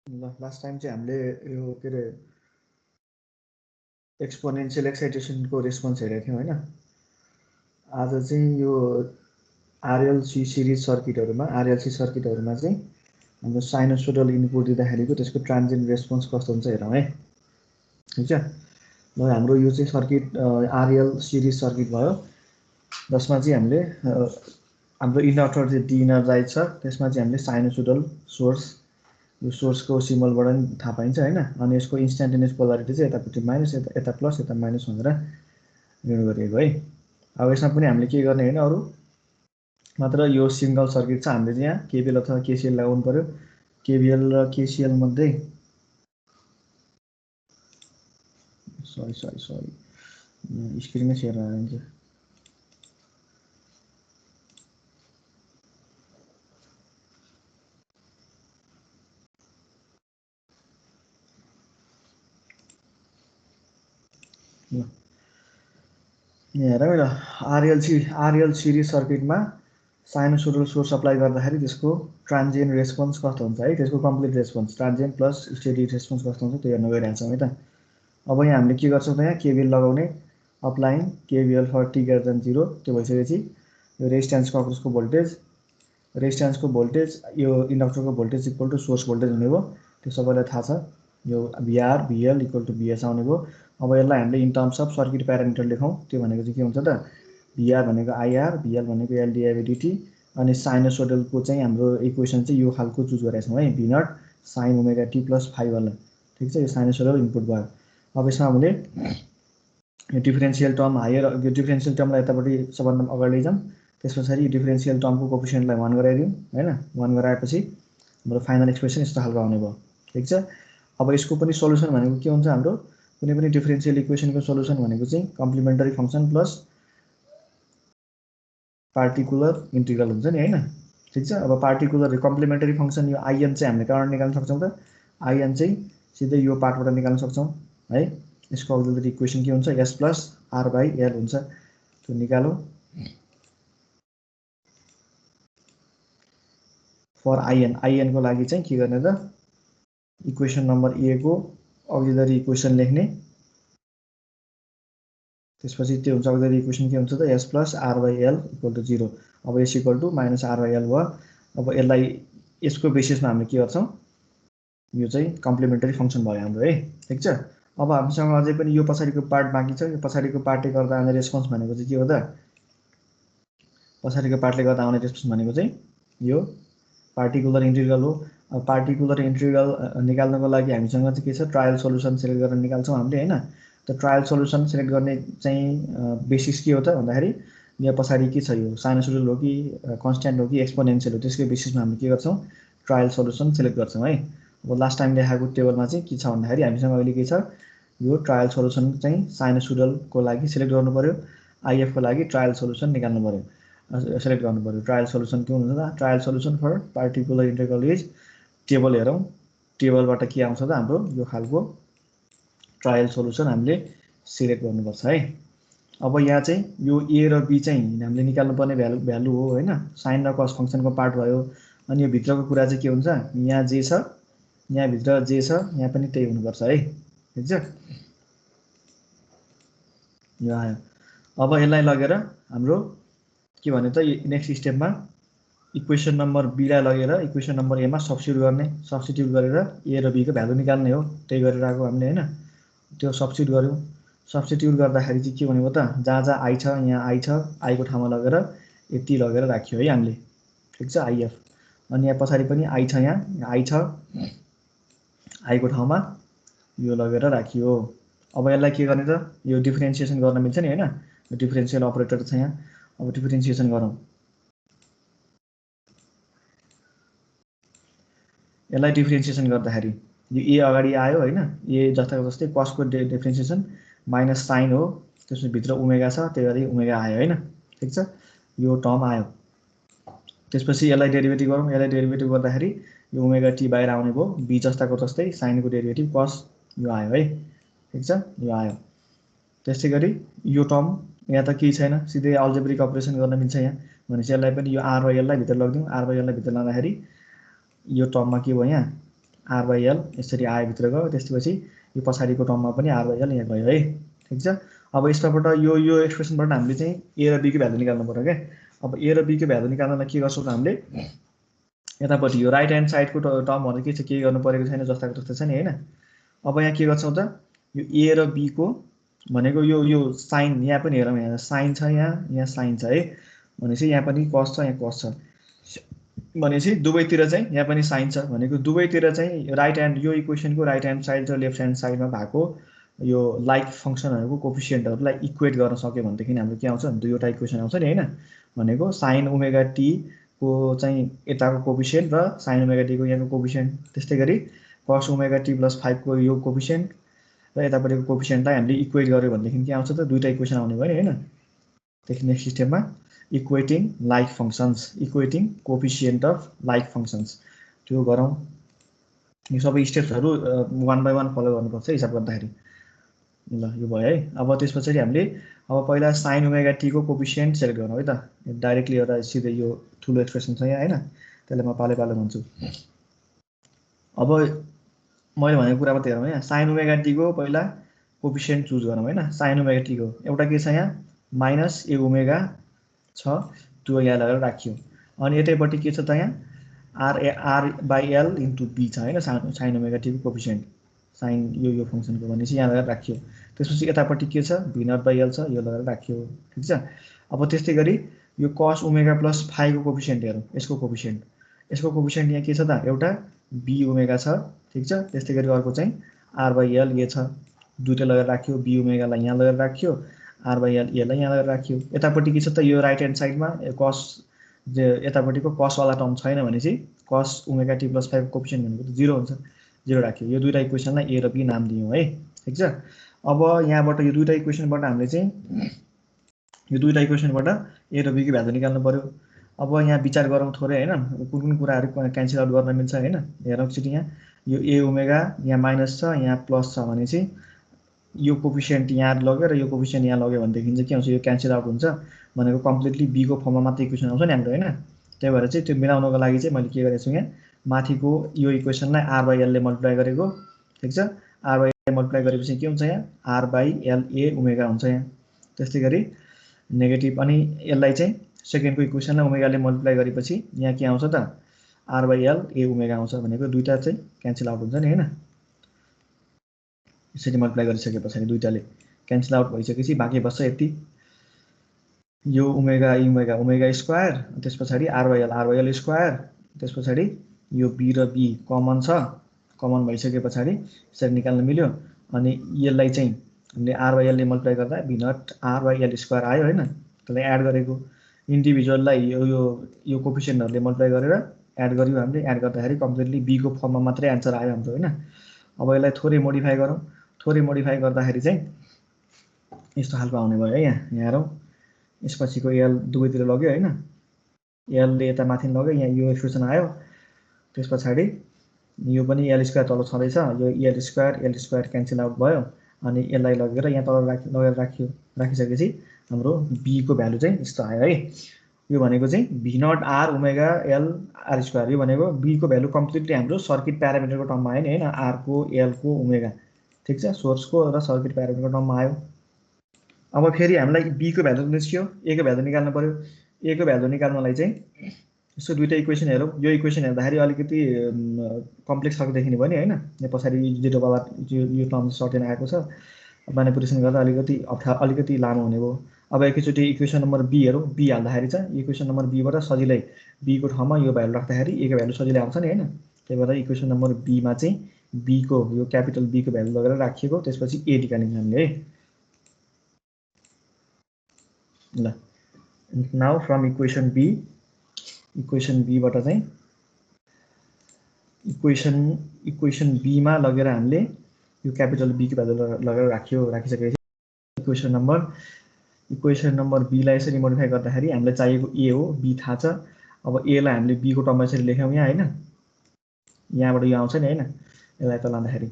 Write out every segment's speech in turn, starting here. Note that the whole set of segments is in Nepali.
ल लास्ट टाइम चाहिँ हामीले यो के अरे एक्सपोनेन्सियल एक्साइटेसनको रेस्पोन्स हेरेको थियौँ होइन। आज चाहिँ यो आरएलसी सिरिज सर्किटहरूमा चाहिँ हाम्रो साइनोसोडल इनपुट दिँदाखेरिको त्यसको ट्रान्जिएन्ट रेस्पोन्स कस्तो हुन्छ हेरौँ है। ठिक छ। ल हाम्रो यो चाहिँ सर्किट आरएल सिरिज सर्किट भयो, जसमा चाहिँ हामीले हाम्रो इन्डक्टर चाहिँ डिइनर्जाइज छ, त्यसमा चाहिँ हामीले साइनोसोडल सोर्स, यो सोर्सको सिम्बलबाट पनि थाहा पाइन्छ होइन। अनि यसको इन्स्ट्यान्टेनियस पोलारिटी चाहिँ यतापट्टि माइनस, यता प्लस, यता माइनस भनेर निर्णय गरिएको है। अब यसमा पनि हामीले के गर्ने होइन, अरू मात्र यो सिङ्गल सर्किट छ, हामीले चाहिँ यहाँ केबिएल अथवा केसिएल लगाउनु पर्यो। केबिएल र केसिएल मध्ये सरी स्क्रिनै सेयर हुन्छ। हेर ल आरएल सिरिज सर्किटमा साइनोसोडल सोर्स अप्लाई गर्दाखेरि त्यसको ट्रान्जिएन्ट रेस्पोन्स कस्तो हुन्छ है, त्यसको complete response transient plus steady response कस्तो हुन्छ त्यो हेर्न गइरहेको छौँ है त। अब यहाँ हामीले के गर्छौँ त, यहाँ केबिएल लगाउने, applying KVL for T greater than 0। त्यो भइसकेपछि यो रेजिस्टेन्सको अक्रसको भोल्टेज यो इन्डक्टरको voltage equal to source voltage हुने भयो, त्यो सबैलाई थाहा छ। यो VR VL equal to VS आउने भयो। अब यसलाई हामीले in terms of circuit parameter लेखौँ। त्यो भनेको चाहिँ के हुन्छ त, भिआर भनेको आइआर, भिएल भनेको एलडिआइडिटी, अनि साइनोसोडलको चाहिँ हाम्रो इक्वेसन चाहिँ यो खालको चुज गरेका छौँ है, V naught sine omega T plus five वाला। ठिक छ, यो साइनोसोडल इनपुट भयो। अब यसमा हामीले यो डिफरेन्सियल टर्म हायर, यो डिफरेन्सियल टर्मलाई यतापट्टि सबभन्दा अगाडि लैजाउँ। त्यस पछाडि डिफरेन्सियल टर्मको कोफिसियन्टलाई 1 गराइदिउँ होइन। 1 गराएपछि हाम्रो फाइनल एक्सप्रेसन यस्तो खालको आउने भयो। ठिक छ। अब यसको पनि सोल्युसन भनेको के हुन्छ, हाम्रो कुनै पनि डिफरेन्सियल इक्वेसनको सोल्युसन भनेको चाहिँ complementary function plus particular integral हुन्छ नि होइन। ठिक छ। अब पार्टिकुलर कम्प्लिमेन्टरी फङ्सन यो आइएन चाहिँ हामीले कहाँबाट निकाल्न सक्छौँ त, आइएन चाहिँ सिधै यो पार्टबाट निकाल्न सक्छौँ है। यसको अक्जिलरी इक्वेसन के हुन्छ, S plus R by L हुन्छ, त्यो निकालौँ। फर आइएनको लागि चाहिँ के गर्ने त, इक्वेसन नम्बर ए को अक्जिलरी इक्वेसन लेख्ने, त्यसपछि त्यो हुन्छ अक्जिलरी इक्वेसन के हुन्छ त, S plus R by L equal to 0। अब S equal to minus R by L भयो। अब यसलाई यसको बेसिसमा हामीले के गर्छौँ, यो चाहिँ कम्प्लिमेन्टरी फङ्सन भयो हाम्रो है। ठिक छ। अब हामीसँग अझै पनि यो पछाडिको पार्ट बाँकी छ। यो पछाडिको पार्टले गर्दा आउने रेस्पोन्स भनेको चाहिँ के हो त, पछाडिको पार्टले गर्दा आउने रेस्पोन्स भनेको चाहिँ यो पार्टिकुलर इन्टिग्रल हो। अब पार्टिकुलर इन्टिग्रल निकाल्नको लागि हामीसँग चाहिँ के छ, ट्रायल सोल्युसन सेलेक्ट गरेर निकाल्छौँ हामीले होइन। त ट्रायल सोल्युसन सेलेक्ट गर्ने चाहिँ बेसिस के हो त भन्दाखेरि यहाँ पछाडि के छ, यो साइनोसोडल हो कि कन्स्ट्यान्ट हो कि एक्सपोनेन्सियल हो, त्यसकै बेसिसमा हामीले के गर्छौँ, ट्रायल सोल्युसन सेलेक्ट गर्छौँ है। अब लास्ट टाइम देखाएको टेबलमा चाहिँ के छ भन्दाखेरि हामीसँग अहिले के छ, यो ट्रायल सोल्युसन चाहिँ साइनोसोडलको लागि सेलेक्ट गर्नु पऱ्यो, आइएफको लागि ट्रायल सोल्युसन निकाल्नु पऱ्यो, सेलेक्ट गर्नु पऱ्यो। ट्रायल सोल्युसन के हुन्छ त, trial solution for particular integral is, table हेरौँ, टेबलबाट के आउँछ त हाम्रो यो खालको ट्रायल सोल्युसन हामीले सिलेक्ट गर्नुपर्छ है। अब यहाँ चाहिँ यो ए र बी चाहिँ हामीले निकाल्नुपर्ने भ्यालु हो होइन, साइन र कस फङ्सनको पार्ट भयो। अनि यो भित्रको कुरा चाहिँ के हुन्छ, यहाँ जे छ, यहाँभित्र जे छ यहाँ पनि त्यही हुनुपर्छ है। ठिक छ, यो आयो। अब यसलाई लगेर हाम्रो के भन्यो त, नेक्स्ट स्टेपमा इक्वेसन नम्बर बीलाई लगेर इक्वेसन नम्बर एमा सब्स्टिट्युट गरेर ए र बीको भ्यालु निकाल्ने हो। त्यही गरेर आएको हामीले होइन, त्यो सब्स्टिट्युट गऱ्यौँ। सब्स्टिट्युट गर्दाखेरि चाहिँ के भनेको त, जहाँ जहाँ आई छ यहाँ आई छ, आईको ठाउँमा लगेर यति लगेर राख्यो है हामीले। ठिक छ, आइएफ। अनि यहाँ पछाडि पनि आई छ, यहाँ आई छ, आईको ठाउँमा यो लगेर राखियो। अब यसलाई के गर्ने त, यो डिफरेन्सिएसन गर्न मिल्छ नि होइन, यो डिफरेन्सियल अपरेटर छ यहाँ। अब डिफरेन्सिएसन गरौँ, यसलाई डिफरेन्सिएसन गर्दाखेरि यो ए अगाडि आयो होइन, ए जस्ताको जस्तै कसको डिफरेन्सिएसन माइनस साइन हो, त्यसमा भित्र ओमेगा छ, त्यही भएर ओमेगा आयो होइन। ठिक छ, यो टर्म आयो। त्यसपछि यसलाई डेरिभेटिभ गरौँ, यसलाई डेरिभेटिभ गर्दाखेरि यो ओमेगा टी बाहिर आउने भयो, बी जस्ताको जस्तै साइनको डेरिभेटिभ कस, यो आयो है। ठिक छ, यो आयो। त्यस्तै गरी यो टर्म यहाँ त केही छैन, सिधै अल्जेब्रिक अपरेसन गर्न मिल्छ यहाँ। भनेपछि यसलाई पनि यो आर बाई एललाई भित्र लगिदिउँ, आर बाई एललाई भित्र लाँदाखेरि यो टर्ममा के भयो, यहाँ r/l यसरी आयो भित्र गयो। त्यसपछि यो पछाडिको टर्ममा पनि r/l यहाँ गयो है। ठिक छ। अब यसबाट यो एक्सप्रेसनबाट हामीले चाहिँ a र b को भ्यालु निकाल्नु पर्यो क्या। अब a र b को भ्यालु निकाल्नलाई के गर्छौँ त हामीले यतापट्टि यो राइट ह्यान्ड साइडको टर्महरू के छ, केही गर्नु परेको छैन, जस्ताको जस्तै छ नि हैन। अब यहाँ के गर्छौँ त यो a र b को भनेको यो साइन यहाँ पनि हेरौँ, यहाँ साइन छ, यहाँ साइन छ है। भनेपछि यहाँ पनि कस छ, यहाँ कस छ। भनेपछि दुवैतिर चाहिँ यहाँ पनि साइन छ भनेको दुवैतिर चाहिँ राइट ह्यान्ड यो इक्वेसनको राइट ह्यान्ड साइड र लेफ्ट ह्यान्ड साइडमा भएको यो लाइक फङ्सनहरूको कोफिसियन्टहरूलाई इक्वेट गर्न सक्यो भनेदेखि हाम्रो के आउँछ, दुईवटा इक्वेसन आउँछ नि हैन। भनेको साइन ओमेगा टी को चाहिँ यताको कोफिसियन्ट र साइन ओमेगा टी को यहाँको कोफिसियन्ट, त्यस्तै गरी कस ओमेगा टी प्लस 5 को यो कोफिसियन्ट र यतापट्टिको कोफिसियन्टलाई हामीले इक्वेट गर्यो भनेदेखि के आउँछ त, दुईटा इक्वेसन आउने भयो नि हैन। त्यसपछि नेक्स्ट स्टेपमा equating like functions, equating coefficient of like functions, त्यो गरौँ। यो सबै स्टेप्सहरू 1 बाई 1 फलो गर्नुपर्छ हिसाब गर्दाखेरि। ल यो भयो है। अब त्यस पछाडि हामीले अब पहिला साइन ओमेगा टी को कोफिसियन्ट सेलेक्ट गरौँ है त। डाइरेक्टली एउटा सिधै यो ठुलो एक्सप्रेसन छ यहाँ हैन, त्यसलाई म पाले पाले भन्छु। अब मैले भनेको कुरा मात्रै हेरौँ यहाँ, साइन ओमेगा टी को पहिला कोफिसियन्ट चुज गरौँ हैन। साइन ओमेगा टी को एउटा के छ यहाँ माइनस ए ओमेगा छ, त्यो यहाँ लगेर राखियो। अनि यतैपट्टि के छ त यहाँ r/l इन्टु b छ हैन, साइन ओमेगा टी को कोफिसियन्ट साइन यो फङ्सनको भनेपछि यहाँ लगेर राखियो। त्यसपछि यतापट्टि के छ v0/l छ, यो लगेर राखियो। ठिक छ। अब त्यस्तै गरी यो कस ओमेगा प्लस 5 को कोफिसियन्ट हेरौँ, यसको कोफिसियन्ट यहाँ के छ त, एउटा b ओमेगा छ। ठिक छ। त्यस्तै गरी अर्को चाहिँ r/l ए छ, दुईटा लगेर राखियो। b ओमेगालाई यहाँ लगेर राखियो, r/l एलाई यहाँ लगेर राखियो। यतापट्टि के छ त, यो राइट ह्यान्ड साइडमा कस यतापट्टिको कसवाला टर्म छैन भनेपछि कस ओमेगा टी प्लस 5 कोफिसियन्ट भनेको त 0 हुन्छ, 0 राख्यो। यो दुईटा इक्वेसनलाई ए र बी नाम दियौँ है। ठिक छ। अब यहाँबाट यो दुईटा इक्वेसनबाट हामीले चाहिँ यो दुईटा इक्वेसनबाट ए र बी को भ्यालु निकाल्नु पर्यो। अब यहाँ विचार गरौँ थोरै हैन, कुन कुराहरू क्यान्सल आउट गर्न मिल्छ हैन। हेरौँ एकचोटि यहाँ यो ए ओमेगा यहाँ माइनस छ, यहाँ प्लस छ भनेपछि यो कोफिसियन्ट यहाँ लग्यो र यो कोफिसियन्ट यहाँ लग्यो भनेदेखि चाहिँ के हुन्छ, यो क्यान्सल आउट हुन्छ भनेको कम्प्लिटली बी को फर्ममा मात्र इक्वेसन आउँछ नि हाम्रो हैन। त्यही भएर चाहिँ त्यो मिलाउनको लागि चाहिँ मैले के गरेको छु यहाँ माथिको यो इक्वेसनलाई r/l ले मल्टिप्लाई गरेको। ठिक छ। r/l मल्टिप्लाई गरेपछि के हुन्छ, यहाँ r/l ए ओमेगा हुन्छ यहाँ। त्यस्तै गरी नेगेटिभ अनि यसलाई चाहिँ सेकेन्डको इक्वेसनलाई ओमेगाले मल्टिप्लाई गरेपछि यहाँ के आउँछ त, r/l ए ओमेगा आउँछ भनेको दुईटा चाहिँ क्यान्सल आउट हुन्छ नि हैन। यसरी मल्टिप्लाई गरिसके पछाडि दुईटाले क्यान्सल आउट भइसकेपछि बाँकी बस्छ यति, यो ओमेगा ओमेगा स्क्वायर, त्यस पछाडि r/l स्क्वायर, त्यस पछाडि यो b र b कमन छ, कमन भइसके पछाडि यसरी निकाल्न मिल्यो। अनि यसलाई चाहिँ हामीले r/l ले मल्टिप्लाई गर्दा v0 r/l स्क्वायर आयो हैन, त्यसलाई एड गरेको। इन्डिभिजुअललाई यो कोफिसियन्टहरूले मल्टिप्लाई गरेर एड गर्यो हामीले, एड गर्दाखेरि कम्प्लिटली b को फर्ममा मात्रै आन्सर आयो हाम्रो हैन। अब यसलाई थोरै मोडिफाई गरौँ, थोरै मोडिफाई गर्दाखेरि चाहिँ यस्तो खालको आउने भयो है। यहाँ हेरौँ, यसपछिको एल दुवैतिर लग्यो हैन, एलले यता माथि लग्यो, यहाँ यो एक्सप्रेसन आयो। त्यस पछाडि यो पनि एल स्क्वायर तल छँदैछ, यो एल स्क्वायर क्यान्सल आउट भयो। अनि यसलाई लगेर यहाँ तल लगेर राखिसकेपछि हाम्रो बी को भ्यालु चाहिँ यस्तो आयो है। यो भनेको चाहिँ v0 r omega l r square, यो भनेको b को भ्यालु कम्प्लिटली हाम्रो सर्किट प्यारामिटरको टर्ममा आयो नि हैन, r को l को ओमेगा। ठिक छ। सोर्सको र सर्किट प्यारामिटरको टर्ममा आयो। अब फेरि हामीलाई b को भ्यालु निस्क्यो, a को भ्यालु निकाल्नु पर्यो। a को भ्यालु निकाल्नलाई चाहिँ यसो दुईटा इक्वेसन हेरौँ। यो इक्वेसन हेर्दाखेरि अलिकति कम्प्लेक्स खालको देखिने भयो नि हैन। यहाँ पछाडि जिरोवाला यो टर्म सर्टेन आएको छ, म्यानिपुलेसन गर्दा अलिकति लामो हुने भयो। अब एकैचोटि इक्वेसन नम्बर बी हेरौँ। बी हाल्दाखेरि चाहिँ इक्वेसन नम्बर बीबाट सजिलै बी को ठाउँमा यो भ्यालु राख्दाखेरि ए को भ्यालु सजिलै आउँछ नि हैन। त्यही भएर इक्वेसन नम्बर बीमा चाहिँ बी को यो क्यापिटल बी को भ्यालु लगेर राखिएको, त्यसपछि ए निकालिन्छ हामीले है। ल नाउ फ्रम इक्वेसन बीबाट चाहिँ इक्वेसन बीमा लगेर हामीले यो क्यापिटल बी को भ्यालु लगेर राखिसकेपछि इक्वेसन नम्बर बीलाई यसरी मोडिफाई गर्दाखेरि हामीलाई चाहिएको ए हो, बी थाहा छ। अब एलाई हामीले बी को टर्ममा यसरी लेख्यौँ यहाँ हैन, यहाँबाट यो आउँछ नि हैन, यसलाई त लाँदाखेरि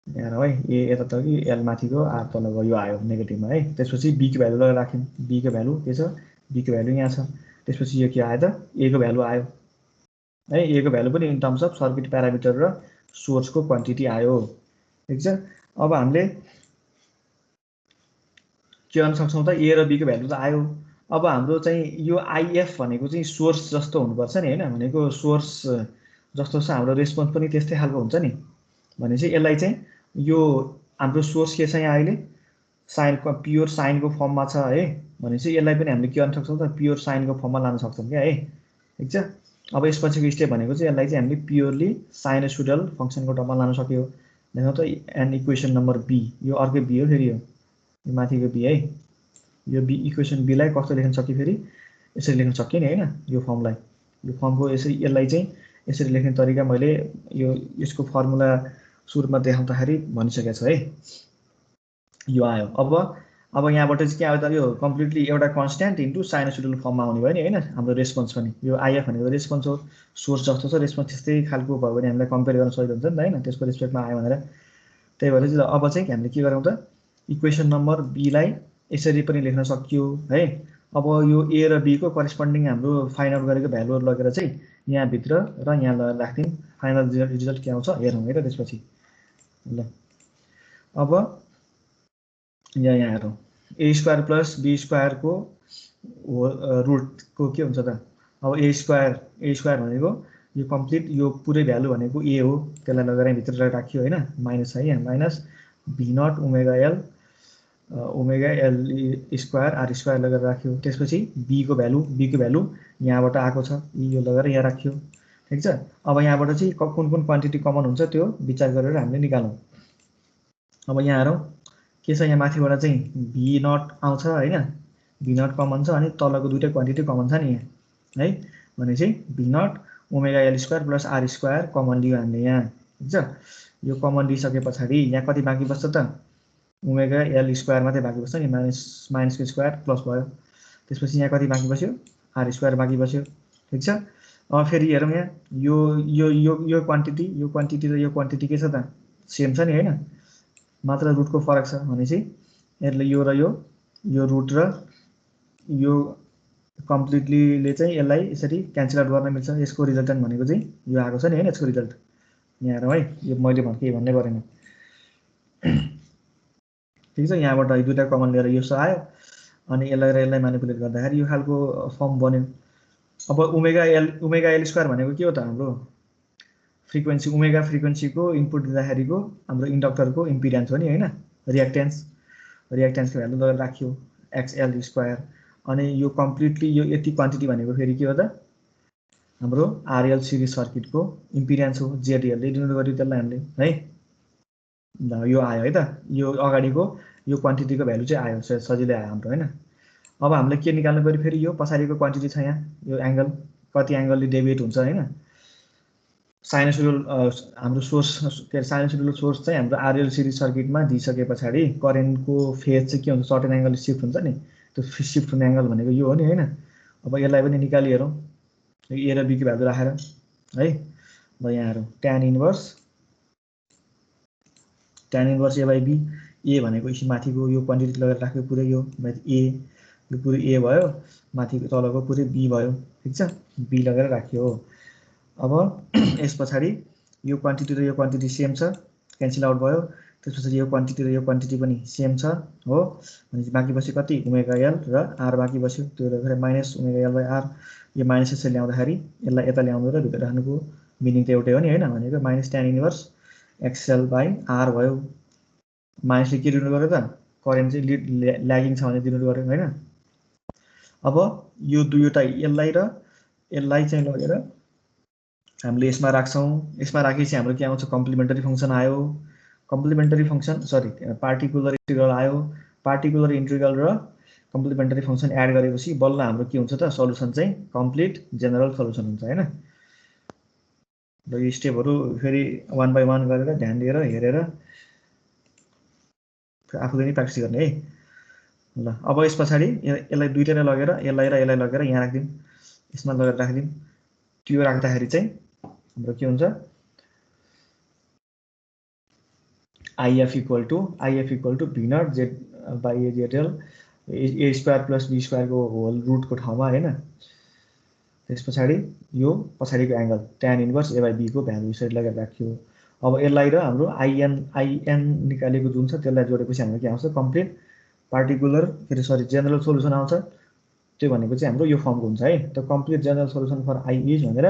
यहाँ है ए यता त कि एल माथिको आर तल गयो, यो आयो नेगेटिभमा है। त्यसपछि बी को भ्यालु लगेर राख्यौँ, बी को भ्यालु के छ, बी को भ्यालु यहाँ छ। त्यसपछि यो के आयो त, ए को भ्यालु आयो। है ए को भ्यालु पनि in terms of circuit parameter र सोर्सको क्वान्टिटी आयो। ठिक छ। अब हामीले के गर्न सक्छौँ त ए र बी को भ्यालु त आयो। अब हाम्रो चाहिँ यो आइएफ भनेको चाहिँ सोर्स जस्तो हुनुपर्छ नि होइन, भनेको सोर्स जस्तो छ हाम्रो रेस्पोन्स पनि त्यस्तै खालको हुन्छ नि। भनेपछि यसलाई चाहिँ यो हाम्रो सोर्स के छ यहाँ अहिले साइनको प्योर साइनको फर्ममा छ है। भनेपछि यसलाई पनि हामीले के गर्न सक्छौँ त प्योर साइनको फर्ममा लान सक्छौँ क्या है। ठिक छ। अब यसपछिको स्टेप भनेको चाहिँ यसलाई चाहिँ हामीले प्योरली साइनोसोइडल फङ्सनको टर्ममा लान सक्यो। देखौँ त एन्ड इक्वेसन नम्बर बी, यो अर्कै बी हो फेरि, यो माथिको बी है। यो बी इक्वेसन बीलाई कस्तो लेख्न सक्यो फेरि यसरी लेख्न सक्यो नि होइन। यो फर्मलाई, यो फर्मको यसरी यसलाई चाहिँ यसरी लेख्ने तरिका मैले यो यसको फर्मुला सुरुमा देखाउँदाखेरि भनिसकेको छु है। यो आयो। अब यहाँबाट चाहिँ के आयो त यो कम्प्लिटली एउटा कन्स्ट्यान्ट इन्टु साइनोसोइडल फर्ममा आउने भयो नि होइन हाम्रो रेस्पोन्स पनि। यो आइएफ भनेको रेस्पोन्स हो, सोर्स जस्तो छ रेस्पोन्स त्यस्तै खालको भयो भने हामीलाई कम्पेयर गर्न सजिलो हुन्छ नि त होइन, त्यसको रेस्पेक्टमा आयो भनेर। त्यही भएर चाहिँ अब चाहिँ हामीले के गरौँ त इक्वेसन नम्बर बीलाई यसरी पनि लेख्न सकियो है। अब यो ए र बीको करेस्पोन्डिङ हाम्रो फाइन्ड आउट गरेको भ्यालुहरू लगेर चाहिँ यहाँभित्र र यहाँ लगेर राख्दिउँ। फाइनल रिजल्ट के आउँछ हेरौँ है त त्यसपछि। ल अब यहाँ हेरौँ ए स्क्वायर प्लस बी स्क्वायरको रुटको के हुन्छ त। अब ए स्क्वायर भनेको यो कम्प्लिट यो पुरै भ्यालु भनेको ए हो, त्यसलाई लगेर भित्र राखियो होइन, माइनस है यहाँ minus V naught omega L square R square लगेर राख्यो। त्यसपछि बीको भ्यालु यहाँबाट आएको छ, यो लगेर यहाँ राख्यो। ठिक छ। अब यहाँबाट चाहिँ कुन कुन क्वान्टिटी कमन हुन्छ त्यो विचार गरेर हामीले निकालौँ। अब यहाँ हेरौँ के छ, यहाँ माथिबाट चाहिँ भी नट आउँछ होइन, भी नट कमन छ अनि तलको दुइटै क्वान्टिटी कमन छ नि यहाँ है। भनेपछि V naught omega L square plus R square common लियो हामीले यहाँ। ठिक छ। यो कमन लिइसके पछाडि यहाँ कति बाँकी बस्छ त ओमेगा एल स्क्वायर मात्रै बाँकी बस्छ नि, माइनसको स्क्वायर प्लस भयो। त्यसपछि यहाँ कति बाँकी बस्यो आर स्क्वायर बाँकी बस्यो। ठिक छ। अब फेरि हेरौँ यहाँ यो क्वान्टिटी र यो क्वान्टिटी के छ त सेम छ नि होइन, मात्र रुटको फरक छ। भनेपछि यसले यो र यो रुट र यो कम्प्लिटलीले चाहिँ यसलाई यसरी क्यान्सल आउट गर्न मिल्छ। यसको रिजल्टेन्ट भनेको चाहिँ यो आएको छ नि होइन, यसको रिजल्ट यहाँ हेरौँ है। यो मैले केही भन्नै परेन। ठिक छ। यहाँबाट दुईवटा कमन लिएर यो आयो अनि यसलाई म्यानिपुलेट गर्दाखेरि यो खालको फर्म बन्यो। अब ओमेगा एल स्क्वायर भनेको के हो त हाम्रो फ्रिक्वेन्सी, ओमेगा फ्रिक्वेन्सीको इनपुट दिँदाखेरिको हाम्रो इन्डक्टरको इम्पिडेन्स हो नि होइन, रियाक्टेन्सको भ्यालु लगेर राख्यो एक्सएल स्क्वायर। अनि यो कम्प्लिटली यो यति क्वान्टिटी भनेको फेरि के हो त हाम्रो आरएल सिरिज सर्किटको इम्पिडेन्स हो, जेडिएलले डिनोट गर्यो त्यसलाई हामीले है। ल यो आयो है त, यो अगाडिको यो क्वान्टिटीको भ्यालु चाहिँ आयो, सजिलै आयो हाम्रो होइन। अब हामीले के निकाल्नु पऱ्यो फेरि यो पछाडिको क्वान्टिटी छ यहाँ, यो एङ्गल कति एङ्गलले डेभिएट हुन्छ होइन। साइनोसोइडल हाम्रो सोर्स के अरे साइनोसोइडल सोर्स चाहिँ हाम्रो आरएल सिरिज सर्किटमा दिइसके पछाडि करेन्टको फेज चाहिँ के हुन्छ सर्टेन एङ्गलले सिफ्ट हुन्छ नि, त्यो सिफ्ट हुने एङ्गल भनेको यो हो नि होइन। अब यसलाई पनि निकाली हेरौँ ए र बीको भ्यालु राखेर है। ल यहाँ हेरौँ tan inverse A by B. A भनेको इसी माथिको यो क्वान्टिटी लगेर राख्यो पुरै, यो यो पुरै ए भयो, माथिको तलको पुरै बी भयो। ठिक छ। बी लगेर राख्यो। अब यस पछाडि यो क्वान्टिटी र यो क्वान्टिटी सेम छ, क्यान्सल आउट भयो। त्यस पछाडि यो क्वान्टिटी र यो क्वान्टिटी पनि सेम छ हो। भनेपछि बाँकी बस्यो कति ओमेगा एल र आर बाँकी बस्यो, त्यो लगेर minus omega L by R. यो माइनस यसरी ल्याउँदाखेरि यसलाई यता ल्याउनु र भित्र राख्नुको मिनिङ त एउटै हो नि होइन, भनेको minus tan inverse XL by R भयो। माइनसले के डिनोट गर्यो त करेन्ट चाहिँ ल्यागिङ छ भने डिनोट गर्यो होइन। अब यो दुईवटा यसलाई चाहिँ लगेर हामीले यसमा राख्छौँ। यसमा राखेपछि हाम्रो के आउँछ कम्प्लिमेन्टरी फङ्सन आयो। कम्प्लिमेन्टरी फङ्सन पार्टिकुलर इन्टिग्रल आयो। पार्टिकुलर इन्टिग्रल र कम्प्लिमेन्टरी फङ्सन एड गरेपछि बल्ल हाम्रो के हुन्छ त सल्युसन चाहिँ कम्प्लिट जेनरल सल्युसन हुन्छ होइन। र यो स्टेपहरू फेरि वान बाई वान गरेर ध्यान दिएर हेरेर आफूले नै प्र्याक्टिस गर्ने है। ल अब यस पछाडि यसलाई दुईटैलाई लगेर यसलाई लगेर यहाँ राखिदिउँ, यसमा लगेर राखिदिउँ। त्यो राख्दाखेरि चाहिँ हाम्रो के हुन्छ IF equal to V naught Z by ZL A square plus B स्क्वायरको होल रुटको ठाउँमा होइन त्यस पछाडि यो पछाडिको angle tan inverse a / b को भ्यालु यसरी लगाएर राखियो। अब यसलाई र हाम्रो in निकालेको जुन छ त्यसलाई जोडेपछि हाम्रो के आउँछ कम्प्लिट पार्टिकुलर जेनरल सोलुसन आउँछ। त्यो भनेको चाहिँ हाम्रो यो फर्मको हुन्छ है। त complete general solution for i is भनेर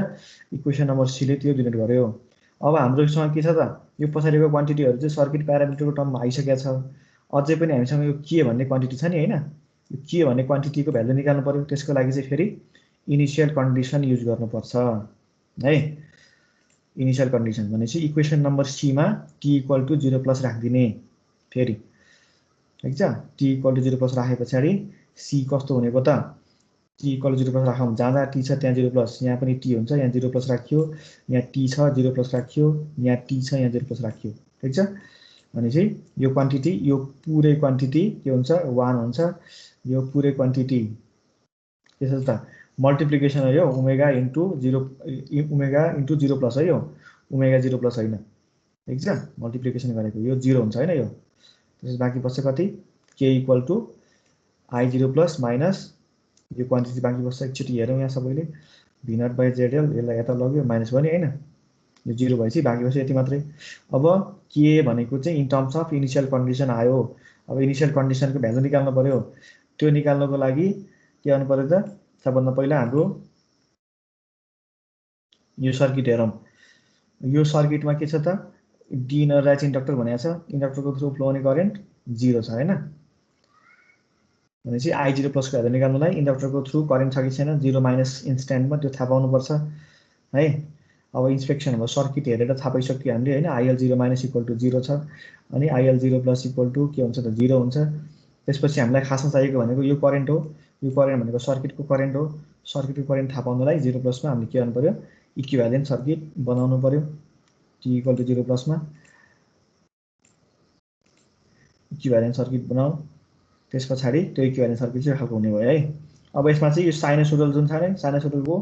इक्वेसन नम्बर c ले त्यो डिनोट गर्यो। अब हाम्रोसँग के छ त यो पछाडिको क्वान्टिटीहरु चाहिँ सर्किट प्यारामिटरको टर्ममा आइसकेको छ। अझै पनि हामीसँग यो के भन्ने क्वान्टिटी छ नि हैन, यो के भन्ने क्वान्टिटीको भ्यालु निकाल्नु पर्यो। त्यसको लागि चाहिँ फेरि इनिशियल कन्डिसन युज गर्नुपर्छ है। इनिशियल कन्डिसन भनेपछि इक्वेसन नम्बर c मा t = 0 प्लस राख्दिने फेरि, ठीक छ। t = 0 प्लस राखे पछाडि c कस्तो हुनेको त t = 0 प्लस राखौँ, जहाँ t छ त्यहाँ 0 प्लस, यहाँ पनि t हुन्छ, यहाँ 0 प्लस राखियो, यहाँ t छ 0 प्लस राखियो, यहाँ t छ यहाँ 0 प्लस राखियो, ठीक छ। भनेपछि यो क्वान्टिटी यो पुरै क्वान्टिटी के हुन्छ 1 हुन्छ। यो पुरै क्वान्टिटी के छ त मल्टिप्लिकेसन हो यो omega into 0 omega into 0 plus है, यो ओमेगा 0 प्लस हैन, ठीक छ। मल्टिप्लिकेसन गरेको यो 0 हुन्छ हैन यो। त्यसपछि बाँकी बच्छ कति k = I0 प्लस माइनस यो क्वान्टिटी बाँकी बस्छ। एकचोटि हेरौँ यहाँ सबैले v0/zl यसलाई यता लग्यो माइनस भयो नि हैन, यो 0 भएपछि बाँकी बस्यो यति मात्रै। अब के भनेको चाहिँ in terms of initial condition आयो। अब इनिशियल कन्डिसनको भ्यालु निकाल्नु पर्यो। त्यो निकाल्नको लागि के गर्नु पर्यो त सबभन्दा पहिला हाम्रो यो सर्किट हेरौँ। यो सर्किटमा के छ त डी इनरलाइज इन्डक्टर भनेको छ, इन्डक्टरको थ्रु फ्लो हुने करेन्ट 0 छ हैन। भनेपछि I0 प्लस को भ्यालु निकाल्नुलाई इन्डक्टरको थ्रु करेन्ट छ कि छैन 0 माइनस इन्स्ट्यान्टमा त्यो थाहा पाउनुपर्छ है। अब इन्स्पेक्सन अब सर्किट हेरेर थाहा पाइसक्यो हामीले हैन। IL0 माइनस = 0 छ अनि IL0 प्लस = के हुन्छ त 0 हुन्छ। त्यसपछि हामीलाई खासमा चाहिएको भनेको यो करेन्ट हो। यो करेन्ट भनेको सर्किटको करेन्ट हो। सर्किटको करेन्ट थाहा पाउनलाई 0 प्लसमा हामीले के गर्नु पर्यो इक्विभ्यालेन्ट सर्किट बनाउनु पर्यो। t = 0 प्लसमा इक्विभ्यालेन्ट सर्किट बनाऊ। त्यस पछाडि त्यो इक्विभ्यालेन्ट सर्किट चाहिँ खालको हुने भयो है। अब यसमा चाहिँ यो साइनसोइडल जुन छ नि साइनसोइडलको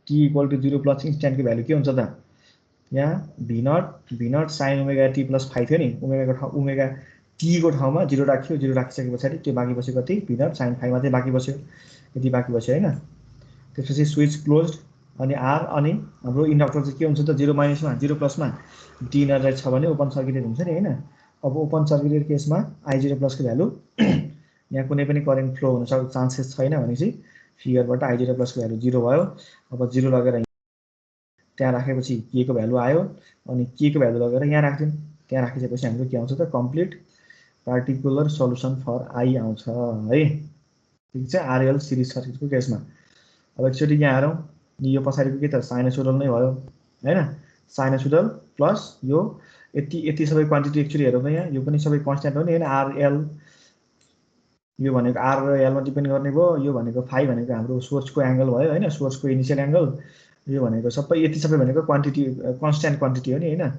t = 0 प्लस इन्स्ट्यान्टको भ्यालु के हुन्छ त यहाँ v0 sin omega t plus phi थियो नि, ओमेगा t को ठाउँमा 0 राख्यो, 0 राखिसके पछाडि त्यो बाँकी बस्यो कति v0 sin फाइ मात्रै बाँकी बस्यो, यति बाँकी बस्यो हैन। त्यसपछि स्विच क्लोज्ड अनि r अनि हाम्रो इन्डक्टर चाहिँ के हुन्छ त 0 माइनसमा 0 प्लसमा डी इनरलाइज छ भने ओपन सर्किटेड हुन्छ नि हैन। अब ओपन सर्किटेड केसमा I0 प्लस को भ्यालु यहाँ कुनै पनि करेन्ट फ्लो हुन सक्ने चान्सेस छैन भनेपछि फिगरबाट I0 प्लस को भ्यालु 0 भयो। अब 0 लगेर त्यहाँ राखेपछि के को भ्यालु आयो अनि के को भ्यालु लगेर यहाँ राख्दियौँ। त्यहाँ राखिसकेपछि हाम्रो के आउँछ त complete particular solution for I आउँछ है, ठीक छ। RL सिरिज सर्किटको केसमा अब एकचोटि यहाँ हेरौँ यो पछाडिको के त साइनसोइडल नै भयो हैन। साइनसोइडल प्लस यो यति सबै क्वान्टिटी एकचोटि हेरौँ त यहाँ यो पनि सबै कन्स्ट्यान्ट हो नि हैन। RL यो भनेको R र L मा डिपेन्ड गर्ने भयो। यो भनेको फाइ भनेको हाम्रो सोर्सको एंगल भयो हैन, सोर्सको इनिशियल एंगल। यो भनेको सबै यति सबै भनेको क्वान्टिटी कन्स्ट्यान्ट क्वान्टिटी हो नि हैन,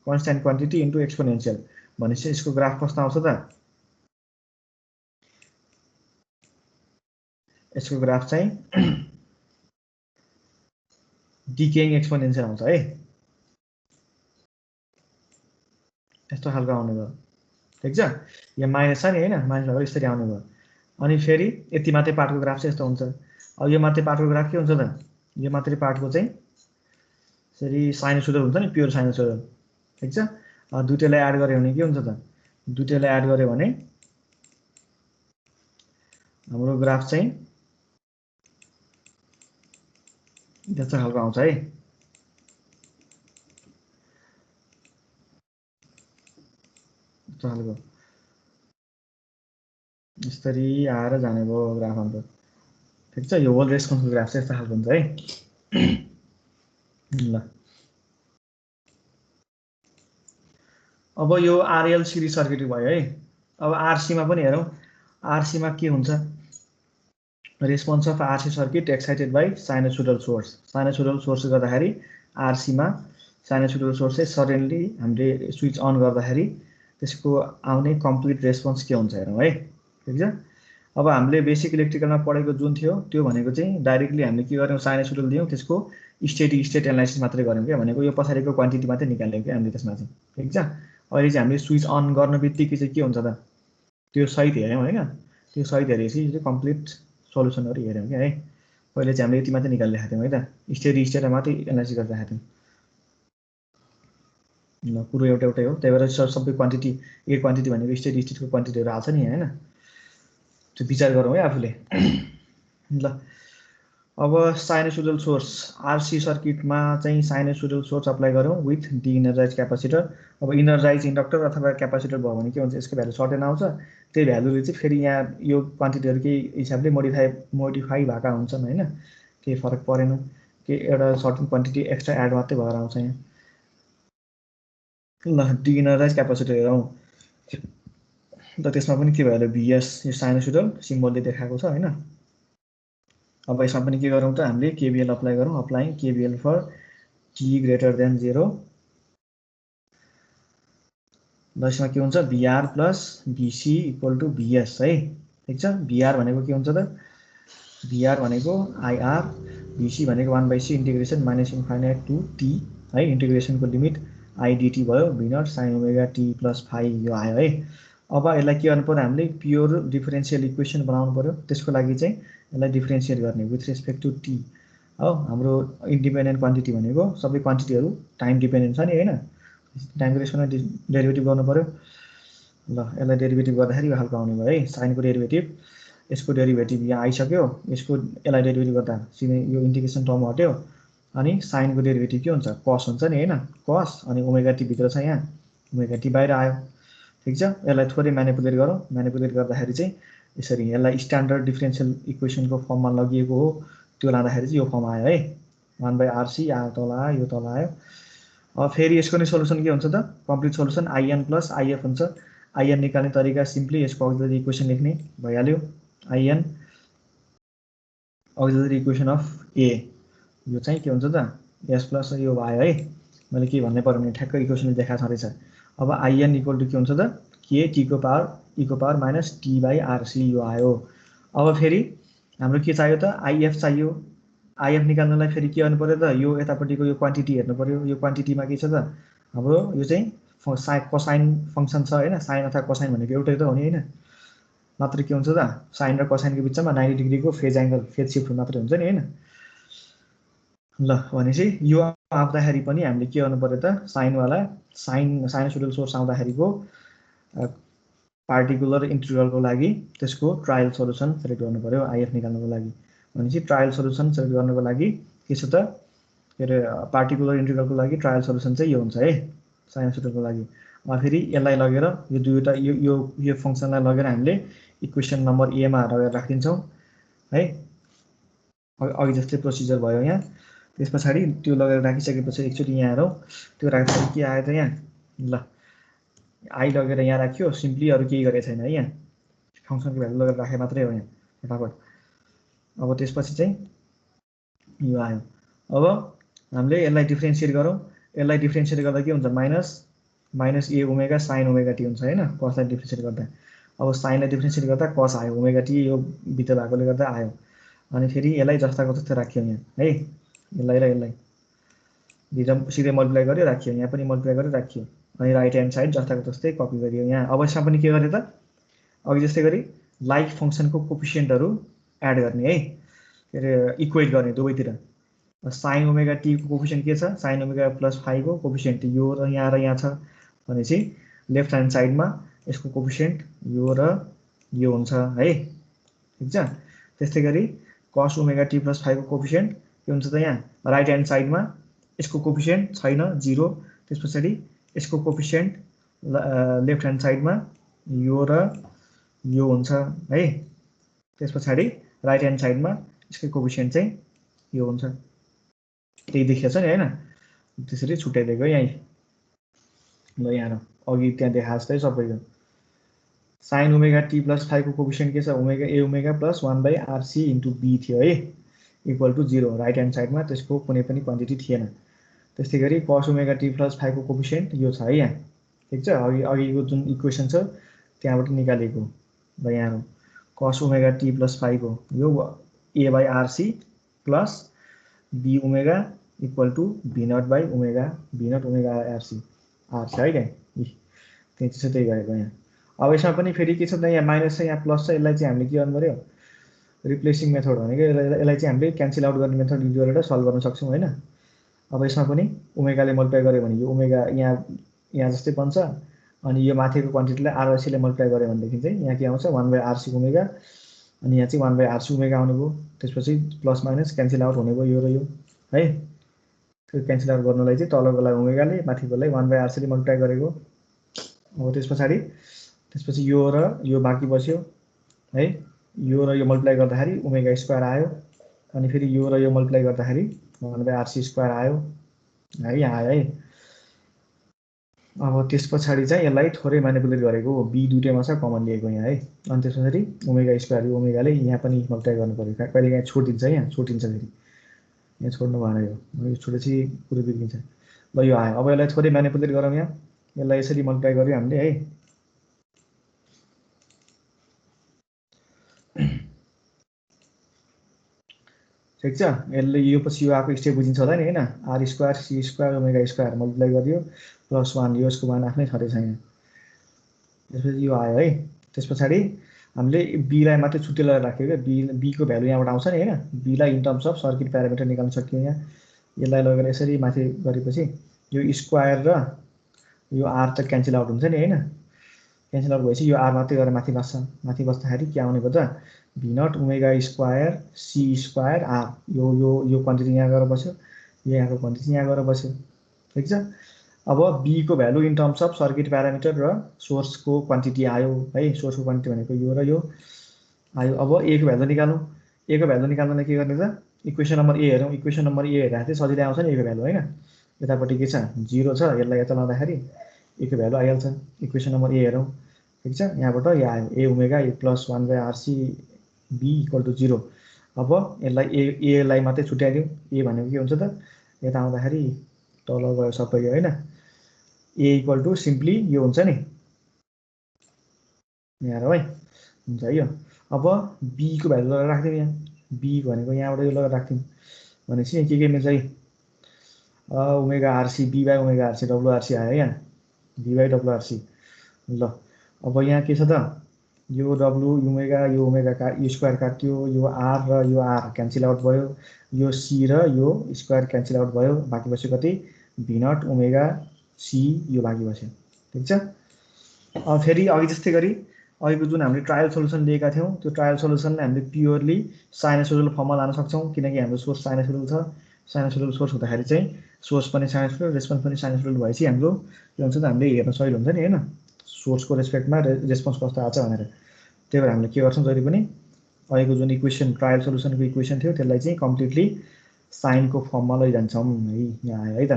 कन्स्ट्यान्ट क्वान्टिटी इन्टु एक्सपोनेन्शियल। भनेपछि यसको ग्राफ कस्तो आउँछ त यसको ग्राफ चाहिँ डिकेइङ एक्सपोनेन्शियल आउँछ है, यस्तो खालको आउने भयो, ठीक छ। यहाँ माइनस छ नि हैन, माइनस भएर यसरी आउने भयो। अनि फेरि यति मात्रै पार्टको ग्राफ चाहिँ यस्तो हुन्छ। अब यो मात्रै पार्टको ग्राफ के हुन्छ त यो मात्रै पार्टको चाहिँ यसरी साइनसोइडल हुन्छ नि प्योर साइनसोइडल, ठीक छ। दुईटैलाई एड गर्यो भने के हुन्छ त दुईटैलाई एड गर्यो भने हाम्रो ग्राफ चाहिँ यस्तो खालको आउँछ है। यस्तो खालको यसरी आएर जाने भयो ग्राफ हाम्रो, ठीक छ। यो होल रेस्पोन्सको ग्राफ चाहिँ यस्तो खालको हुन्छ है। ल अब यो RL सिरिज सर्किट भयो है। अब RC मा पनि हेरौँ। RC मा के हुन्छ response of RC circuit excited by sinusoidal source. Sinusoidal source गर्दाखेरि RC मा साइनसोइडल सोर्स चाहिँ सडनली हामीले स्विच अन गर्दाखेरि त्यसको आउने कम्प्लिट रेस्पोन्स के हुन्छ हेरौँ है, ठीक छ। अब हामीले बेसिक इलेक्ट्रिकलमा पढेको जुन थियो त्यो भनेको चाहिँ डाइरेक्टली हामीले के गर्यौँ साइनसोइडल दियौँ, त्यसको स्टेडी स्टेट एनालाइसिस मात्रै गर्यौँ क्या, भनेको यो पछाडिको क्वान्टिटी मात्रै निकाल्यौँ क्या हामीले त्यसमा चाहिँ, ठीक छ। अहिले चाहिँ हामीले स्विच अन गर्ने बित्तिकै चाहिँ के हुन्छ त त्यो सहित हेऱ्यौँ हैन। त्यो सहित हेरेपछि कम्प्लिट सोलुसनहरु हेऱ्यौँ क्या है। पहिले चाहिँ हामीले यति मात्रै निकालिरहेको थियौँ है त, स्टेडी स्टेटमा मात्रै एनालाइसिस गरिरहेको थियौँ। ल कुरो एउटै हो, त्यही भएर सबै क्वान्टिटी ए क्वान्टिटी भनेको स्टेडी स्टेटको क्वान्टिटीहरू आउँछ नि होइन, त्यो विचार गरौँ है आफूले। ल अब साइनोसोइडल सोर्स आरसी सर्किटमा चाहिँ साइनोसोइडल सोर्स अप्लाई गरौँ विथ डिइनर्जाइज क्यापासिटर। अब इनर्जाइज इन्डक्टर अथवा क्यापासिटर भयो भने के हुन्छ, यसको भ्यालु सर्टेन आउँछ, त्यही भ्यालुले चाहिँ फेरि यहाँ यो क्वान्टिटीहरू केही हिसाबले मोडिफाई भएका हुन्छन् होइन, केही फरक परेन, के एउटा सर्टेन क्वान्टिटी एक्स्ट्रा एड मात्रै भएर आउँछ यहाँ। ल डिइनर्जाइज क्यापासिटर हेरौँ त, त्यसमा पनि के भयो भिएस, यो साइनोसोइडल सिम्बलले देखाएको छ होइन। अब यसमा पनि के गरौँ त, हामीले केबिएल अप्लाई गरौँ, applying KVL for t greater than 0। ल यसमा के हुन्छ, VR plus VC equal to VS है, ठिक छ। भिआर भनेको के हुन्छ त, भिआर भनेको आइआर, भिसी भनेको 1/c integration minus infinite to T है, इन्टिग्रेसनको लिमिट आइडिटी भयो, V naught sine omega T plus phi यो आयो है। अब यसलाई के गर्नु पर्यो, हामीले प्योर डिफरेन्सियल इक्वेसन बनाउनु पर्यो, त्यसको लागि चाहिँ यसलाई डिफरेन्सिएट गर्ने विथ रेस्पेक्ट टु टी हो। हाम्रो इन्डिपेन्डेन्ट क्वान्टिटी भनेको सबै क्वान्टिटीहरू टाइम डिपेन्डेन्ट छ नि होइन, टाइमको रेस्पेक्टमा डेरिभेटिभ गर्नु पर्यो। ल यसलाई डेरिभेटिभ गर्दाखेरि यो खालको आउने भयो है, साइनको डेरिभेटिभ, यसको डेरिभेटिभ यहाँ आइसक्यो, यसलाई डेरिभेटिभ गर्दा सिधै यो इन्टिग्रेसन टर्म हट्यो, अनि साइनको डेरिभेटिभ के हुन्छ, कस हुन्छ नि होइन, कस, अनि ओमेगा टी भित्र छ यहाँ, ओमेगा टी बाहिर आयो, ठिक छ। यसलाई थोरै म्यानिपुलेट गरौँ, म्यानिपुलेट गर्दाखेरि चाहिँ यसरी यसलाई स्ट्यान्डर्ड डिफरेन्सियल इक्वेसनको फर्ममा लगिएको हो, त्यो लाँदाखेरि चाहिँ यो फर्म आयो है, 1/RC आयो, तल आयो, यो तल आयो। अब फेरि यसको नै सोल्युसन के हुन्छ त, कम्प्लिट सोल्युसन आइएन प्लस आइएफ हुन्छ। आइएन निकाल्ने तरिका सिम्पली यसको अक्सिलरी इक्वेसन लेख्ने भइहाल्यो, आइएन अक्सिलरी इक्वेसन अफ ए, यो चाहिँ के हुन्छ त, एस प्लस यो आयो है, मैले के भन्नै पर्यो भने ठ्याक्कै इक्वेसन देखाएको छँदैछ। अब आइएन इक्वल टु के हुन्छ त, के टीको power minus T by RC यो आयो। अब फेरि हाम्रो के चाहियो त, आइएफ चाहियो, आइएफ निकाल्नलाई फेरि के गर्नु पर्यो त, यो यतापट्टिको यो क्वान्टिटी हेर्नु पर्यो, यो क्वान्टिटीमा के छ त हाम्रो, यो चाहिँ कोसाइन फङ्सन छ होइन, साइन अथवा कोसाइन भनेको एउटै त हो नि होइन, मात्र के हुन्छ त, साइन र कोसाइनको बिचमा 90 डिग्रीको फेज एङ्गल, फेज सिफ्ट मात्रै हुन्छ नि होइन। ल भनेपछि यो आउँदाखेरि पनि हामीले के गर्नु पर्यो त, साइनवाला साइनोसोइडल सोर्स आउँदाखेरिको पार्टिकुलर इन्टिग्रलको लागि त्यसको ट्रायल सोल्युसन सेलेक्ट गर्नु पर्यो आइएफ निकाल्नको लागि। भनेपछि ट्रायल सोल्युसन सेलेक्ट गर्नको लागि के छ त, के अरे पार्टिकुलर इन्टिग्रलको लागि ट्रायल सोल्युसन चाहिँ यो हुन्छ है, साइनोसोइडलको लागि। फेरि यसलाई लगेर यो दुईवटा यो फङ्सनलाई लगेर हामीले इक्वेसन नम्बर एमा लगेर राखिदिन्छौँ है, अघि जस्तै प्रोसिजर भयो यहाँ। त्यस पछाडि त्यो लगेर राखिसकेपछि एकचोटि यहाँ हेरौँ, त्यो राख्दाखेरि के आयो त यहाँ, ल आई लगेर यहाँ राख्यो, सिम्पली अरू केही गरेको छैन है, यहाँ फङ्सनको भ्यालु लगेर राखे मात्रै हो यहाँ फटाफट। अब त्यसपछि चाहिँ यो आयो। अब हामीले यसलाई डिफ्रेन्सिएट गरौँ, यसलाई डिफ्रेन्सिएट गर्दा के हुन्छ, माइनस ए ओमेगा साइन ओमेगा टी हुन्छ होइन, कसलाई डिफ्रेन्सिएट गर्दा। अब साइनलाई डिफ्रेन्सिएट गर्दा कस आयो, ओमेगा टी यो भित्र भएकोले गर्दा आयो। अनि फेरि यसलाई जस्ताको जस्तै राख्यो यहाँ है, यसलाई र यसलाई सिधै मल्टिप्लाई गर्यो राखियो, यहाँ पनि मल्टिप्लाई गरेर राखियो, अनि राइट ह्यान्ड साइड जस्ताको जस्तै कपी गरियो यहाँ। अब यसमा पनि के गर्यो त, अघि जस्तै गरी लाइक फङ्सनको कोफिसियन्टहरू एड गर्ने है, के अरे इक्वेट गर्ने दुवैतिर। साइन ओमेगा टीको कोफिसियन्ट के छ, साइन ओमेगा प्लस फाइभको कोफिसियन्ट यो र यहाँ छ भनेपछि लेफ्ट ह्यान्ड साइडमा यसको कोफिसियन्ट यो र यो हुन्छ है, ठिक छ। त्यस्तै गरी कस ओमेगा टी प्लस फाइभको कोफिसियन्ट के हुन्छ त, यहाँ राइट ह्यान्ड साइडमा यसको कोफिसियन्ट छैन 0, त्यस पछाडि यसको कोफिसियन्ट लेफ्ट ह्यान्ड साइडमा यो र यो हुन्छ है, त्यस पछाडि राइट ह्यान्ड साइडमा यसको कोफिसियन्ट चाहिँ यो हुन्छ, त्यही देखिएको छ नि होइन, त्यसरी छुट्याइदिएको यहीँ। ल यहाँ अघि त्यहाँ देखाएको जस्तै सबैको साइन ओमेगा टी प्लस फाइभको कोफिसियन्ट के छ, omega A omega plus 1/RC into B थियो है, इक्वल टु 0, राइट ह्यान्ड साइडमा त्यसको कुनै पनि क्वान्टिटी थिएन। त्यस्तै गरी कस ओमेगा टी प्लस फाइभको कोफिसियन्ट यो छ है यहाँ, ठिक छ। अघिको जुन इक्वेसन छ त्यहाँबाट निकालेको। ल यहाँ कस ओमेगा टी प्लस फाइभ हो, यो A/RC plus B omega equal to V0/ओमेगा, V0 ओमेगा RC है क्या, त्यही चाहिँ त्यही गरेको यहाँ। अब यसमा पनि फेरि के छ त, यहाँ माइनस छ यहाँ प्लस छ, यसलाई चाहिँ हामीले के गर्नु पऱ्यो, रिप्लेसिङ मेथड भनेको यसलाई चाहिँ हामीले क्यान्सल आउट गर्ने मेथड युज गरेर सल्भ गर्न सक्छौँ होइन। अब यसमा पनि ओमेगाले मल्टिप्लाई गऱ्यो भने यो ओमेगा यहाँ जस्तै बन्छ, अनि यो माथिको क्वान्टिटीलाई आरसीले मल्टिप्लाई गऱ्यो भनेदेखि चाहिँ यहाँ के आउँछ 1/RC ओमेगा, अनि यहाँ चाहिँ 1/RC ओमेगा आउने भयो। त्यसपछि प्लस माइनस क्यान्सल आउट हुने भयो यो र यो है। त्यो क्यान्सल आउट गर्नलाई चाहिँ तलकोलाई ओमेगाले माथिकोलाई 1/RCले मल्टिप्लाई गरेको। अब त्यसपछि यो र यो बाँकी बस्यो है। यो र यो मल्टिप्लाई गर्दाखेरि ओमेगा स्क्वायर आयो, अनि फेरि यो र यो मल्टिप्लाई गर्दाखेरि 1/RC स्क्वायर आयो है, यहाँ आयो है। अब त्यस पछाडि चाहिँ यसलाई थोरै म्यानिपुलेट गरेको, बी दुईटैमा छ कमन लिएको यहाँ है। अनि त्यस पछाडि ओमेगा स्क्वायर यो ओमेगाले यहाँ पनि मल्टिप्लाई गर्नु पऱ्यो, कहिले काहीँ छोडिदिन्छ, यहाँ छोडिदिन्छ, फेरि यहाँ छोड्नु भएन, यो छोडेपछि पुरै बिग्रिन्छ। ल यो आयो। अब यसलाई थोरै म्यानिपुलेट गरौँ, यहाँ यसलाई यसरी मल्टिप्लाई गर्यो हामीले है। ठिक छ, यसले यो पछि यो आएको स्टेप बुझिन्छ होला नि होइन। R square C square omega square multiply गरियो प्लस 1, यसको मान आफ्नै छँदैछ यहाँ। त्यसपछि यो आयो है। त्यस पछाडि हामीले बीलाई मात्रै छुट्टै लगाएर राख्यो क्या, बीको भ्यालु यहाँबाट आउँछ नि होइन। बीलाई in terms of circuit parameter निकाल्न सक्यो यहाँ। यसलाई लगेर यसरी माथि गरेपछि यो स्क्वायर र यो आर त क्यान्सल आउट हुन्छ नि होइन। क्यान्सल आउट भएपछि यो आर मात्रै गरेर माथि बस्छ। माथि बस्दाखेरि के आउने भयो त, V naught omega square C square R. यो क्वान्टिटी यहाँ गएर बस्यो, यो यहाँको क्वान्टिटी यहाँ गएर बस्यो। ठिक छ। अब बीको value in terms of circuit parameter र सोर्सको क्वान्टिटी आयो है। सोर्सको क्वान्टिटी भनेको यो र यो आयो। अब ए को भ्यालु निकालौँ। ए को भ्यालु निकाल्नलाई के गर्ने त, इक्वेसन नम्बर ए हेरौँ। इक्वेसन नम्बर ए हेर्दा चाहिँ सजिलै आउँछ नि ए को भ्यालु होइन। यतापट्टि के छ 0 छ, यसलाई यता लाँदाखेरि ए को भ्यालु आइहाल्छ। इक्वेसन नम्बर ए हेरौँ। ठिक छ, यहाँबाट यो आयो A omega A plus 1/RC B equal to 0। अब यसलाई एलाई मात्रै छुट्याइदिउँ। ए भनेको के हुन्छ त, यता आउँदाखेरि तल गयो सबै होइन। ए इक्वल टु सिम्पली यो हुन्छ नि यहाँ है, हुन्छ यो। अब बीको भ्यालु लगाएर राख्दिउँ यहाँ। बी भनेको यहाँबाट यो लगाएर राख्दिउँ भनेपछि यहाँ के मिल्छ है, omega RC B by omega RC WRC आयो यहाँ, बी बाई डब्लुआरसी। ल अब यहाँ के छ त, यो डब्लु ओमेगा यो ओमेगा का यो स्क्वायर काट्यो, यो आर र यो आर क्यान्सल आउट भयो, यो सी र यो स्क्वायर क्यान्सल आउट भयो, बाँकी बस्यो कति भी नट ओमेगा सी, यो बाँकी बस्यो। ठिक छ। अब फेरि अघि जस्तै गरी अघिको जुन हामीले ट्रायल सोल्युसन लिएका थियौँ, त्यो ट्रायल सोल्युसनलाई हामीले प्योरली साइनोसोइडल फर्ममा लान सक्छौँ, किनकि हाम्रो सोर्स साइनोसोइडल छ। साइनोसोइडल सोर्स हुँदाखेरि चाहिँ सोर्स पनि साइनोसोइडल, रेस्पोन्स पनि साइनोसोइडल भएपछि हाम्रो के हुन्छ त, हामीले हेर्न सजिलो हुन्छ नि होइन, सोर्सको रेस्पेक्टमा रेस्पोन्स कस्तो आएको छ भनेर। त्यही भएर हामीले के गर्छौँ, जहिले पनि अघिको जुन इक्वेसन ट्रायल सोल्युसनको इक्वेसन थियो त्यसलाई चाहिँ कम्प्लिटली साइनको फर्ममा लैजान्छौँ है। यहाँ आयो है त,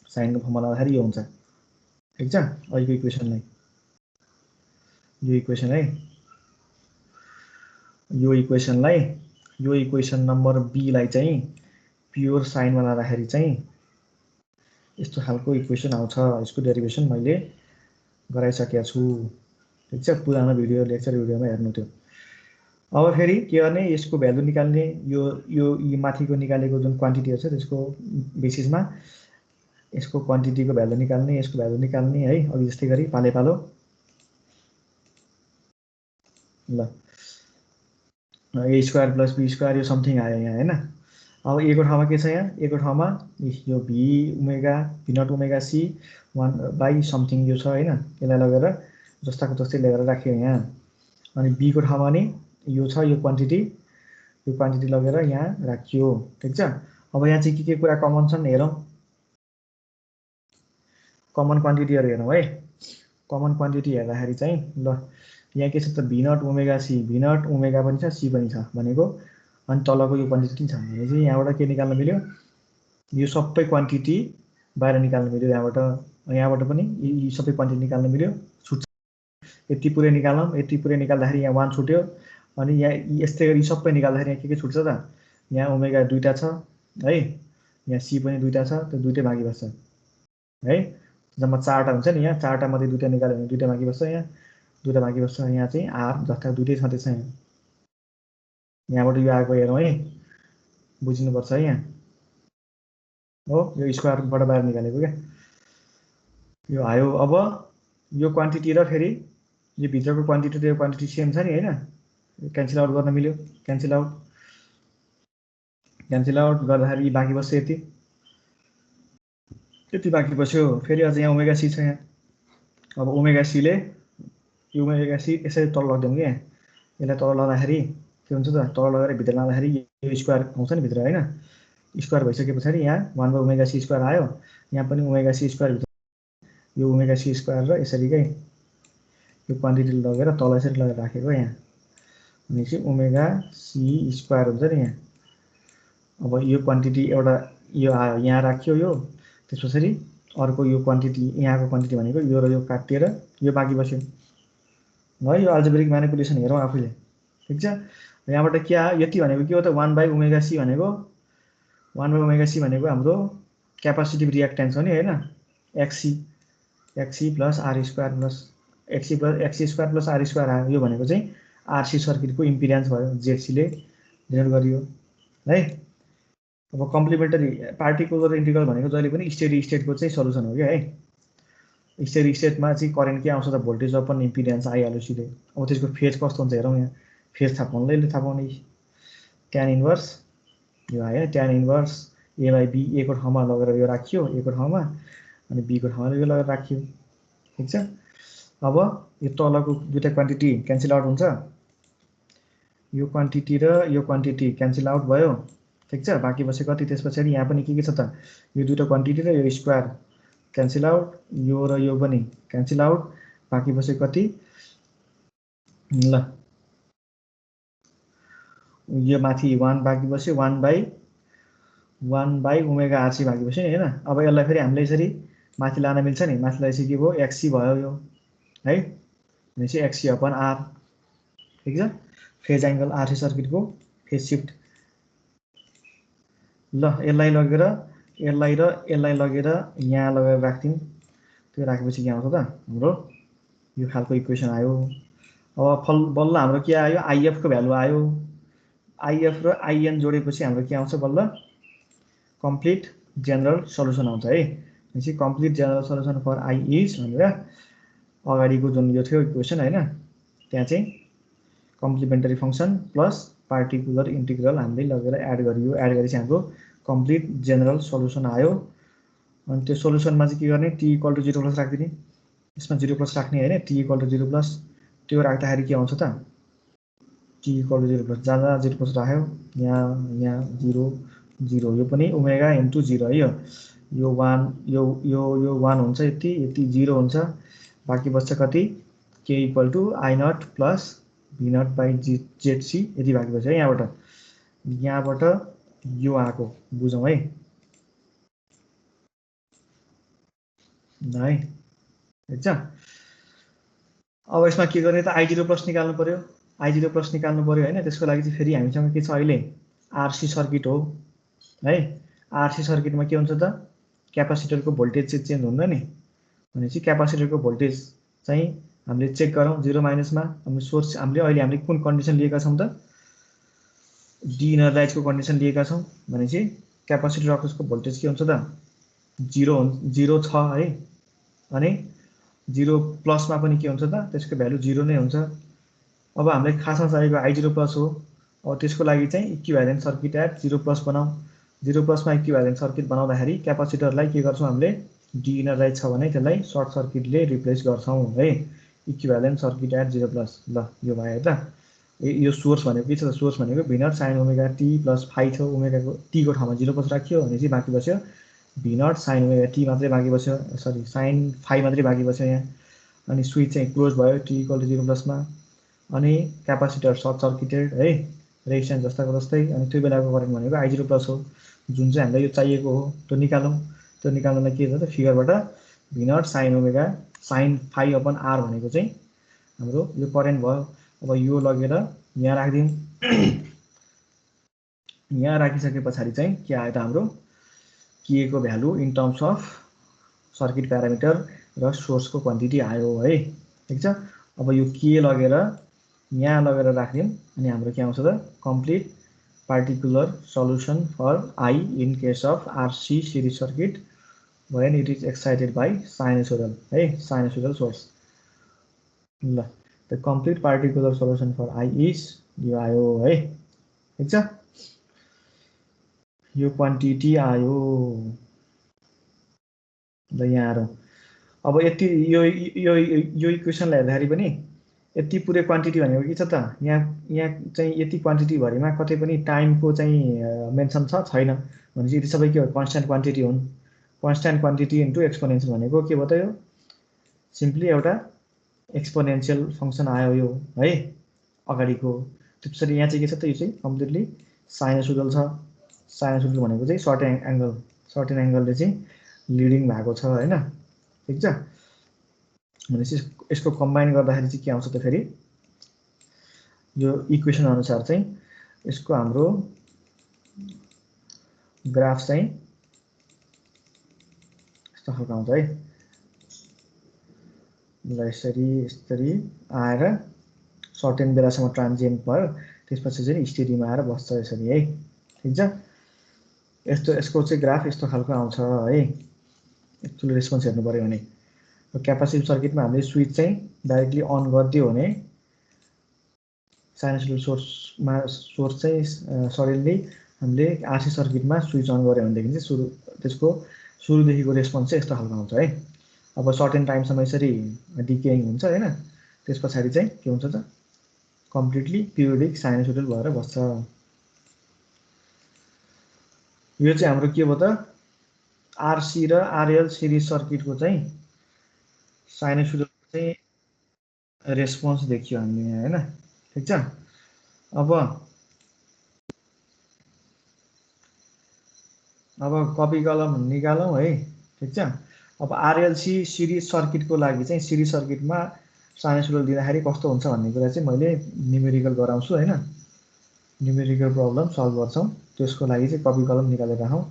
साइनको फर्ममा लाँदाखेरि यो हुन्छ। ठिक छ। अघिको इक्वेसनलाई यो इक्वेसन है, यो इक्वेसन नम्बर बीलाई चाहिँ प्योर साइनमा लाँदाखेरि चाहिँ यस्तो खालको इक्वेसन आउँछ। यसको डेरिभेसन मैले गराइसकेको छु। ठिक छ, पुरानो भिडियो लेक्चर भिडियोमा हेर्नु थियो। अब फेरि के गर्ने, यसको भ्यालु निकाल्ने, यो माथिको निकालेको जुन क्वान्टिटी छ त्यसको बेसिसमा यसको क्वान्टिटीको भ्यालु निकाल्ने, यसको भ्यालु निकाल्ने है। अघि जस्तै गरी पाले पालो। ल ए स्क्वायर प्लस बी स्क्वायर यो समथिङ आयो यहाँ होइन। अब ए को ठाउँमा के छ, यहाँ ए को ठाउँमा यो V omega V naught omega C 1 by something यो छ होइन। यसलाई लगेर जस्ताको जस्तै लगेर राख्यो यहाँ। अनि बी को ठाउँमा नि यो छ, यो क्वान्टिटी लगेर यहाँ राखियो। ठिक छ। अब यहाँ चाहिँ के कुरा कमन छन् हेरौँ, कमन क्वान्टिटीहरू हेरौँ है। कमन क्वान्टिटी हेर्दाखेरि चाहिँ ल यहाँ के छ त, V naught omega C, V naught omega पनि छ सी पनि छ भनेको, अनि तलको यो क्वान्टिटी छ भने चाहिँ यहाँबाट के निकाल्न मिल्यो, यो सबै क्वान्टिटी बाहिर निकाल्न मिल्यो। यहाँबाट पनि यी सबै क्वान्टिटी निकाल्न मिल्यो। छुट्छ यति पुरै निकालौँ, यति पुरै निकाल्दाखेरि यहाँ 1 छुट्यो। अनि यहाँ यस्तै गरी सबै निकाल्दाखेरि यहाँ के छुट्छ त, यहाँ ओमेगा दुईटा छ है, यहाँ सी पनि दुईटा छ, त्यो दुईटै बाँकी बस्छ है। जम्मा 4टा हुन्छ नि, यहाँ 4टा मध्ये 2टा निकाल्यो भने 2टा बाँकी बस्छ, यहाँ 2टा बाँकी बस्छ। यहाँ चाहिँ आर जस्ता 2टै छँदैछ यहाँ। यहाँबाट यो आएको हेरौँ है, बुझ्नुपर्छ है। यहाँ हो यो स्क्वायरबाट बाहिर निकालेको क्या, यो आयो। अब यो क्वान्टिटी र फेरि यो भित्रको क्वान्टिटी र यो क्वान्टिटी सेम छ नि होइन। क्यान्सल आउट गर्न मिल्यो, क्यान्सल आउट गर्दाखेरि बाँकी बस्यो यति बाँकी बस्यो। फेरि अझ यहाँ ओमेगा सी छ यहाँ। अब ओमेगा सीले यो ओमेगा सी यसरी तल लगिदिउँ कि यसलाई तल लगाउँदाखेरि के हुन्छ त, तल लगाएर भित्र लाँदाखेरि यो स्क्वायर आउँछ नि भित्र होइन। स्क्वायर भइसके पछाडि यहाँ 1/ओमेगा सी स्क्वायर आयो, यहाँ पनि ओमेगा सी स्क्वायर भित्र यो ओमेगा सी स्क्वायर र यसरीकै यो क्वान्टिटी लगेर तल यसरी लगेर राखेको यहाँ, भनेपछि ओमेगा सी स्क्वायर हुन्छ नि यहाँ। अब यो क्वान्टिटी एउटा यो आयो यहाँ राख्यो यो, त्यस पछाडि अर्को यो क्वान्टिटी यहाँको क्वान्टिटी भनेको यो र यो काटिएर यो बाँकी बस्यो है। यो अल्जेब्रिक म्यानिपुलेसन हेरौँ आफूले, ठिक छ। यहाँबाट के आयो, यति भनेको के हो त 1/ओमेगा सी भनेको 1/ओमेगा सी भनेको हाम्रो क्यापासिटिभ रियाक्टेन्स हो नि होइन। XC plus R square plus XC square plus R square आयो। यो भनेको चाहिँ आरसी सर्किटको इम्पिडेन्स भयो, जेडसीले डिनोट गरियो है। अब कम्प्लिमेन्टरी पार्टिकुलर इन्टिग्रल भनेको जहिले पनि स्टेडी स्टेटको चाहिँ सल्युसन हो क्या है। स्टेडी स्टेटमा चाहिँ करेन्ट के आउँछ त, भोल्टेज अपन इम्पिडेन्स आइहाल्यो सिधै। अब त्यसको फेज कस्तो हुन्छ हेरौँ यहाँ। फेज थाहा पाउनुले थाहा पाउने ट्यान इन्भर्स यो आयो, ट्यान इन्भर्स A/B, ए को ठाउँमा लगेर यो राखियो ए को ठाउँमा, अनि बी को ठाउँमा यो लगेर राखियो, ठिक छ। अब यो तलको दुईवटा क्वान्टिटी क्यान्सल आउट हुन्छ, यो क्वान्टिटी र यो क्वान्टिटी क्यान्सल आउट भयो, ठिक छ। बाँकी बसे कति, त्यस पछाडि यहाँ पनि के छ त, यो दुईवटा क्वान्टिटी र यो स्क्वायर क्यान्सल आउट, यो र यो पनि क्यान्सल आउट, बाँकी बसे कति ल यो माथि 1 बाँकी बस्यो, 1/ओमेगा आरसी बाँकी बस्यो नि होइन। अब यसलाई फेरि हामीले यसरी माथि लान मिल्छ नि, माथि लगाएपछि के भयो, एक्सी भयो यो है, भनेपछि एक्सी अपन आर, ठिक छ। फेज एङ्गल आरसी सर्किटको फेज सिफ्ट। ल यसलाई लगेर यसलाई लगेर यहाँ लगेर राख्दिउँ, त्यो राखेपछि के आउँछ त हाम्रो यो खालको इक्वेसन आयो। अब बल्ल हाम्रो के आयो, आइएफको भ्यालु आयो। आइएफ र आइएन जोडेपछि हाम्रो के आउँछ, बल्ल कम्प्लिट जेनरल सल्युसन आउँछ है। भनेपछि complete general solution for I is भनेर अगाडिको जुन यो थियो इक्वेसन होइन, त्यहाँ चाहिँ complementary function plus particular integral हामीले लगेर एड गरियो। एड गरेपछि हाम्रो कम्प्लिट जेनरल सल्युसन आयो। अनि त्यो सल्युसनमा चाहिँ के गर्ने, टी इक्वल टु 0 प्लस राखिदिने, यसमा 0 प्लस राख्ने होइन, टी इक्वल टु 0 प्लस। त्यो राख्दाखेरि के आउँछ त, टी इक्वल टु 0 प्लस, जहाँ जहाँ 0 प्लस राख्यो यहाँ 0 यो पनि ओमेगा इन्टु 0 है। यो 1 यो 1 हुन्छ, यति 0 हुन्छ, बाँकी बच्छ कति, के equal to I naught plus V naught by ZC, यति बाँकी बच्छ है। यहाँबाट यो आएको बुझौँ है, ठिक छ। अब यसमा के गर्ने त, I0 प्लस निकाल्नु पर्यो, I0 प्लस निकाल्नु पर्यो होइन। त्यसको लागि चाहिँ फेरि हामीसँग के छ, अहिले आरसी सर्किट हो है। आरसी सर्किटमा के हुन्छ त, क्यापासिटरको भोल्टेज चाहिँ चेन्ज हुँदैन नि, भनेपछि क्यापासिटरको भोल्टेज चाहिँ हामीले चेक गरौँ 0 माइनसमा। हामीले सोर्स हामीले कुन कन्डिसन लिएका छौँ त, डिइनर्लाइजको कन्डिसन लिएका छौँ, भनेपछि क्यापासिटर अक्रसको भोल्टेज के हुन्छ त, 0 छ है। अनि 0 प्लसमा पनि के हुन्छ त, त्यसको भ्यालु 0 नै हुन्छ। अब हामीलाई खासमा चाहिएको I0 प्लस हो। अब त्यसको लागि चाहिँ इक्विभ्यालेन्ट सर्किट एट 0 प्लस बनाऊ। 0 प्लसमा इक्विभ्यालेन्ट सर्किट बनाउँदाखेरि क्यापासिटरलाई के गर्छौँ हामीले, डिइनर्लाइज छ भने त्यसलाई सर्ट सर्किटले रिप्लेस गर्छौँ है। इक्विभ्यालेन्ट सर्किट एट 0 प्लस, ल यो भयो त। यो सोर्स भनेको के छ त, सोर्स भनेको V0 sine omega T plus phi थियो, ओमेगाको टीको ठाउँमा 0 प्लस राखियो भनेपछि बाँकी बस्यो V0 साइन ओमेगा टी मात्रै बाँकी बस्यो, सरी साइन फाइ मात्रै बाँकी बस्यो यहाँ। अनि स्विच चाहिँ क्लोज भयो टी इक्वल टु 0 प्लसमा। अनि क्यापासिटर सर्ट सर्किटेड है, रेजिस्टेन्स जस्ताको जस्तै। अनि त्यो बेलाको करेन्ट भनेको I0 प्लस हो, जुन चाहिँ हामीलाई यो चाहिएको हो, त्यो निकालौँ। त्यो निकाल्नलाई के छ त, फिगरबाट V0 sine omega sine phi upon R भनेको चाहिँ हाम्रो यो करेन्ट भयो। अब यो लगेर यहाँ राखिदिउँ। यहाँ राखिसके पछाडि चाहिँ के आयो त, हाम्रो के को value in terms of circuit parameter र सोर्सको क्वान्टिटी आयो है, ठिक छ। अब यो के लगेर यहाँ लगेर राखिदिउँ, अनि हाम्रो के आउँछ त, complete particular solution for I in case of RC series circuit when it is excited by sinusoidal है, sinusoidal source। ल the complete particular solution for I is यो आयो है, ठिक छ। यो क्वान्टिटी आयो। ल यहाँ हेरौँ। अब यति यो यो यो इक्वेसनलाई हेर्दाखेरि पनि यति पुरै क्वान्टिटी भनेको के छ त, यहाँ यहाँ चाहिँ यति क्वान्टिटीभरिमा कतै पनि टाइमको चाहिँ मेन्सन छैन भनेपछि यति सबै के हो, कन्स्ट्यान्ट क्वान्टिटी हुन्। कन्स्ट्यान्ट क्वान्टिटी इन्टु एक्सपोनेन्सियल भनेको के भयो त, यो सिम्पली एउटा एक्सपोनेन्सियल फङ्सन आयो यो है अगाडिको। त्यसपछि यहाँ चाहिँ के छ त, यो चाहिँ कम्प्लिटली साइनसोइडल छ। साइनसोइडल भनेको चाहिँ सर्टेन एङ्गलले चाहिँ लिडिङ भएको छ होइन, ठिक छ। भनेपछि यसको कम्बाइन गर्दाखेरि चाहिँ के आउँछ त, फेरि यो इक्वेसन अनुसार चाहिँ यसको हाम्रो ग्राफ चाहिँ यस्तो खालको आउँछ है। ल यसरी आएर सर्टेन बेलासम्म ट्रान्जिएन्ट भयो, त्यसपछि चाहिँ स्टेडीमा आएर बस्छ यसरी है, ठिक छ। यसको चाहिँ ग्राफ यस्तो खालको आउँछ है। एक्चुअली रेस्पोन्स हेर्नु पऱ्यो भने क्यापासिटिभ सर्किटमा हामीले स्विच चाहिँ डाइरेक्टली अन गरिदियो भने साइनसोइडल सोर्स चाहिँ सडनली हामीले आरसी सर्किटमा स्विच अन गऱ्यो भनेदेखि चाहिँ त्यसको सुरुदेखिको रेस्पोन्स चाहिँ यस्तो खालको आउँछ है। अब सर्टेन टाइमसम्म यसरी डिकेइङ हुन्छ होइन, त्यस पछाडि चाहिँ के हुन्छ त, कम्प्लिटली पिरियोडिक साइनसोइडल भएर बस्छ। यो चाहिँ हाम्रो के भयो त, आरसी र आरएल सिरिज सर्किटको चाहिँ साइनसोइडल चाहिँ रेस्पोन्स देखियो हामीले यहाँ होइन, ठिक छ। अब कपी कलम निकालौँ है, ठिक छ। अब आरएलसी सिरिज सर्किटको लागि चाहिँ सिरिज सर्किटमा साइनसोइडल दिँदाखेरि कस्तो हुन्छ भन्ने कुरा चाहिँ मैले न्युमेरिकल गराउँछु होइन। न्युमेरिकल प्रब्लम सल्भ गर्छौँ, त्यसको लागि चाहिँ कपी कलम निकालेर राखौँ।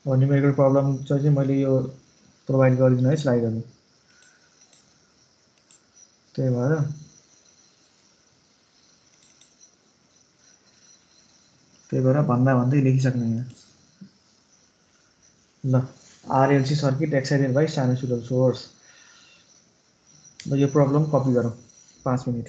अब न्युमेरिकल प्रब्लम चाहिँ मैले यो प्रोभाइड गरिदिनु है स्लाइडहरू, त्यही भएर भन्दै लेखिसक्नु यहाँ। ल RLC circuit excited by sinusoidal source. ल यो प्रब्लम कपी गरौँ 5 मिनट।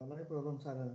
मलाई प्रब्लम सारा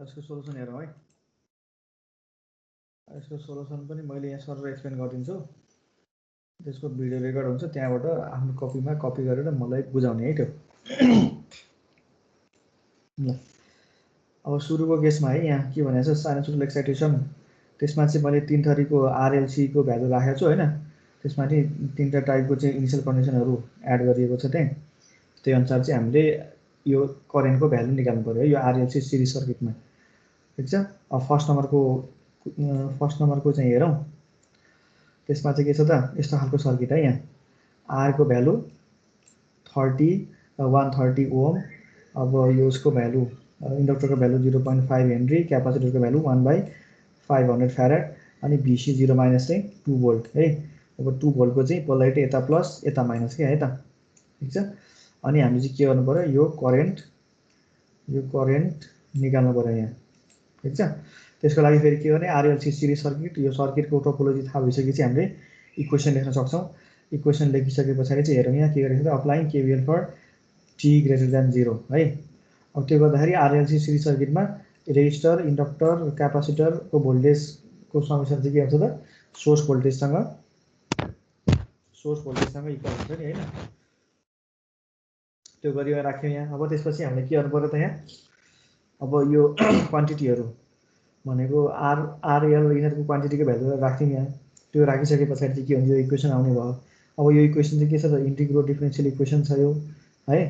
यसको सोलुसन हेरौँ है। यसको सोलुसन पनि मैले यहाँ सरर एक्सप्लेन गरिदिन्छु। त्यसको भिडियो रेकर्ड हुन्छ, त्यहाँबाट आफ्नो कपीमा कपी गरेर मलाई बुझाउने है त्यो। ल अब सुरुको केसमा है, यहाँ के भनेको छ साइनसोइडल एक्साइटेसन, त्यसमा चाहिँ मैले 3 थरीको आरएलसीको भ्यालु राखेको छु होइन। त्यसमा चाहिँ 3टा टाइपको चाहिँ इनिसियल कन्डिसनहरू एड गरिएको छ त्यहाँ। त्यही अनुसार चाहिँ हामीले यो करेन्टको भ्यालु निकाल्नु पर्यो है यो आरएलसी सिरिज सर्किटमा। ठिक छ। अब फर्स्ट नम्बरको चाहिँ हेरौँ। त्यसमा चाहिँ के छ त, यस्तो खालको सर्किट है। यहाँ आरको भ्यालु 130 ओम। अब यो उसको भ्यालु इन्डक्टरको भ्यालु 0.5 हेनरी, क्यापासिटरको भ्यालु 1/500 फ्यारेड, अनि भिसी 0 माइनस चाहिँ 2 भोल्ट है। अब 2 भोल्टको चाहिँ पोलारिटी यता प्लस यता माइनस के है त। ठिक छ। अनि हामीले चाहिँ के गर्नु पर्यो, यो करेन्ट निकाल्नु पर्यो यहाँ। ठिक छ। त्यसको लागि फेरि के गर्ने, आरएलसी सिरिज सर्किट, यो सर्किटको टोपोलोजी थाहा भइसकेपछि हामीले इक्वेसन लेख्न सक्छौँ। इक्वेसन लेखिसके पछाडि चाहिँ हेरौँ यहाँ के गरेको छ, applying KVL for t greater than 0 है। अब त्यो गर्दाखेरि आरएलसी सिरिज सर्किटमा रेजिस्टर, इन्डक्टर, क्यापासिटरको भोल्टेजको समेसन चाहिँ के हुन्छ त, सोर्स भोल्टेजसँग इक्वल हुन्छ नि होइन। त्यो गरेर राख्यौँ यहाँ। अब त्यसपछि हामीले के गर्नु पर्यो त, यहाँ अब यो क्वान्टिटीहरू भनेको आरएल यिनीहरूको क्वान्टिटीको भ्यालु राख्यौँ यहाँ। त्यो राखिसके पछाडि चाहिँ के हुन्छ, यो इक्वेसन आउने भयो। अब यो इक्वेसन चाहिँ के छ त, इन्टिग्रल डिफरेन्सियल इक्वेसन छ यो है।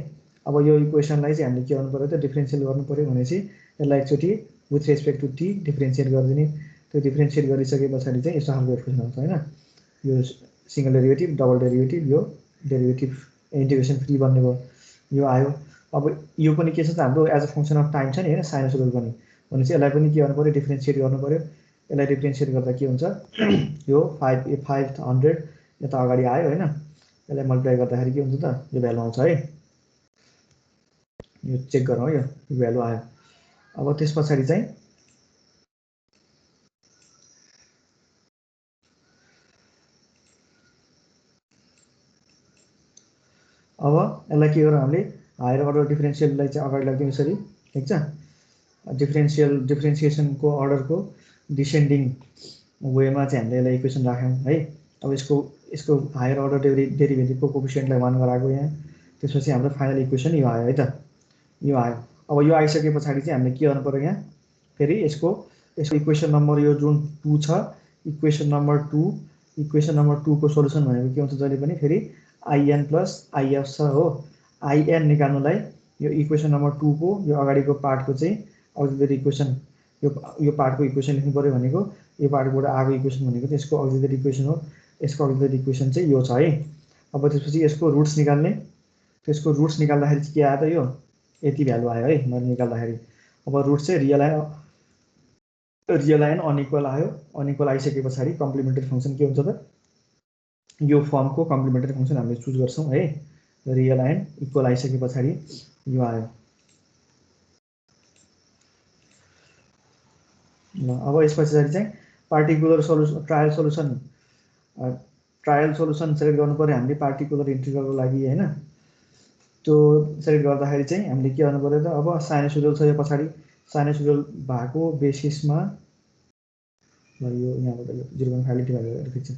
अब यो इक्वेसनलाई चाहिँ हामीले के गर्नु पर्यो त, डिफरेन्सियल गर्नु पर्यो भनेपछि यसलाई एकचोटि विथ रेस्पेक्ट टु टी डिफरेन्सिएट गरिदिने। त्यो डिफरेन्सिएट गरिसके पछाडि चाहिँ यस्तो खालको इक्वेसन आउँछ होइन। यो सिङ्गल डेरिभेटिभ, डबल डेरिभेटिभ, यो डेरिभेटिभ इन्टिग्रेसन फ्री बन्ने भयो, यो आयो। अब यो पनि के छ त, हाम्रो as a function of time छ नि होइन, साइनोसोइडल पनि भनेपछि यसलाई पनि के गर्नु पर्यो, डिफरेन्सिएट गर्नु पर्यो। यसलाई डिफरेन्सिएट गर्दा के हुन्छ, यो 500 यता अगाडि आयो होइन। यसलाई मल्टिप्लाई गर्दाखेरि के हुन्छ त, यो भ्यालु आउँछ है। यो चेक गरौँ है, यो भ्यालु आयो। अब त्यस पछाडि चाहिँ अब यसलाई के गरौँ, हामीले हायर अर्डर डिफरेन्सियललाई चाहिँ अगाडि लगिदिउँ यसरी। ठिक छ। डिफरेन्सिएसनको अर्डरको डिसेन्डिङ वेमा चाहिँ हामीले यसलाई इक्वेसन राख्यौँ है। अब यसको हायर अर्डर डेरिभेटिभको कोफिसियन्टलाई 1 गराएको यहाँ। त्यसपछि हाम्रो फाइनल इक्वेसन यो आयो है त, यो आयो। अब यो आइसके पछाडि चाहिँ हामीले के गर्नु पर्यो, यहाँ फेरि यसको इक्वेसन नम्बर यो जुन 2 छ, इक्वेसन नम्बर 2 को सोल्युसन भनेको के हुन्छ, जहिले पनि फेरि आइएन प्लस आइएफ छ हो। आइएन निकाल्नुलाई यो इक्वेसन नम्बर 2 को यो अगाडिको पार्टको चाहिँ अक्सिलरी इक्वेसन, यो पार्टको इक्वेसन लेख्नु पर्यो भनेको, यो पार्टबाट आएको इक्वेसन भनेको चाहिँ यसको अक्सिलरी इक्वेसन हो। यसको अक्सिलरी इक्वेसन चाहिँ यो छ है। अब त्यसपछि यसको रुट्स निकाल्ने। त्यसको रुट्स निकाल्दाखेरि चाहिँ के आयो त, यो यति भ्यालु आयो है मैले निकाल्दाखेरि। अब रुट चाहिँ रियल आएन अनइक्वल आयो। अनइक्वल आइसके पछाडि कम्प्लिमेन्ट्री फङ्सन के हुन्छ त, यो फर्मको कम्प्लिमेन्ट्री फङ्सन हामीले चुज गर्छौँ है। रियल आएन इक्वल आइसके पछाडि यो आयो। ल अब यस पछाडि चाहिँ particular solution trial solution select गर्नु पर्यो हामीले पार्टिकुलर इन्टिग्रलको लागि हैन। त्यो सेलेक्ट गर्दाखेरि चाहिँ हामीले के गर्नु पर्यो त अब साइनोसोइडल छ यो पछाडि साइनोसोइडल भएको बेसिसमा ल यो यहाँबाट यो 0.5 डिभाइड गरेर फिक्स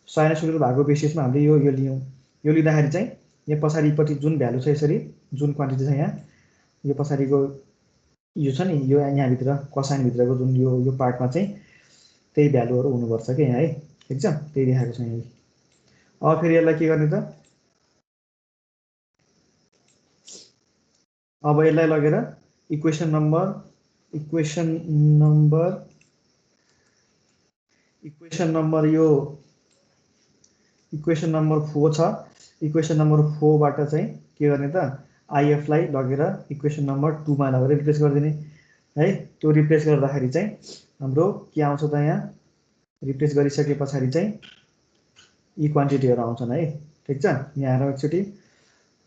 साइनोसोइडल भएको बेसिसमा हामीले यो लियौँ। यो लिँदाखेरि चाहिँ यहाँ पछाडिपट्टि जुन भ्यालु छ यसरी जुन क्वान्टिटी छ यहाँ यो पछाडिको यो छ नि यो यहाँभित्र कोसाइनभित्रको जुन यो पार्टमा चाहिँ त्यही भ्यालुहरू हुनुपर्छ कि यहाँ है ठिक छ त्यही देखाएको छ यहाँ। अब फेरि यसलाई के गर्ने त अब यसलाई लगेर इक्वेसन नम्बर 4 छ। इक्वेसन नम्बर 4 बाट चाहिँ के गर्ने त आइएफ लाई लगेर इक्वेसन नम्बर 2 मा लगेर रिप्लेस गरिदिने है। त्यो रिप्लेस गर्दाखेरि चाहिँ हाम्रो के आउँछ त यहाँ रिप्लेस गरिसके पछाडि चाहिँ यी क्वान्टिटीहरू आउँछन् है ठिक छ। यहाँ आएर एकचोटि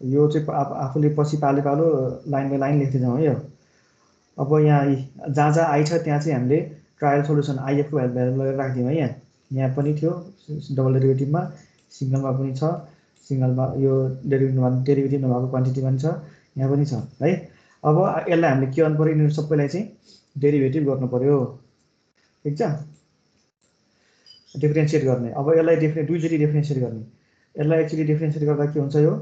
यो चाहिँ आफूले पछि पालो लाइन बाई लाइन लेख्दै जाउँ है। यो अब यहाँ जहाँ जहाँ आई छ त्यहाँ चाहिँ हामीले ट्रायल सोल्युसन आइएफको भ्यालु लगेर राखिदिउँ है। यहाँ पनि थियो डबल डेरिभेटिभमा सिङ्गलमा पनि छ सिङ्गलमा यो डेरिभेटिभ नभएको क्वान्टिटीमा पनि छ यहाँ पनि छ है। अब यसलाई हामीले के गर्नु पर्यो यिनीहरू सबैलाई चाहिँ डेरिभेटिभ गर्नु पर्यो ठिक छ डिफ्रेन्सिएट गर्ने। अब यसलाई दुईचोटि डिफ्रेन्सिएट गर्ने। यसलाई एक्चुअली डिफ्रेन्सिएट गर्दा के हुन्छ यो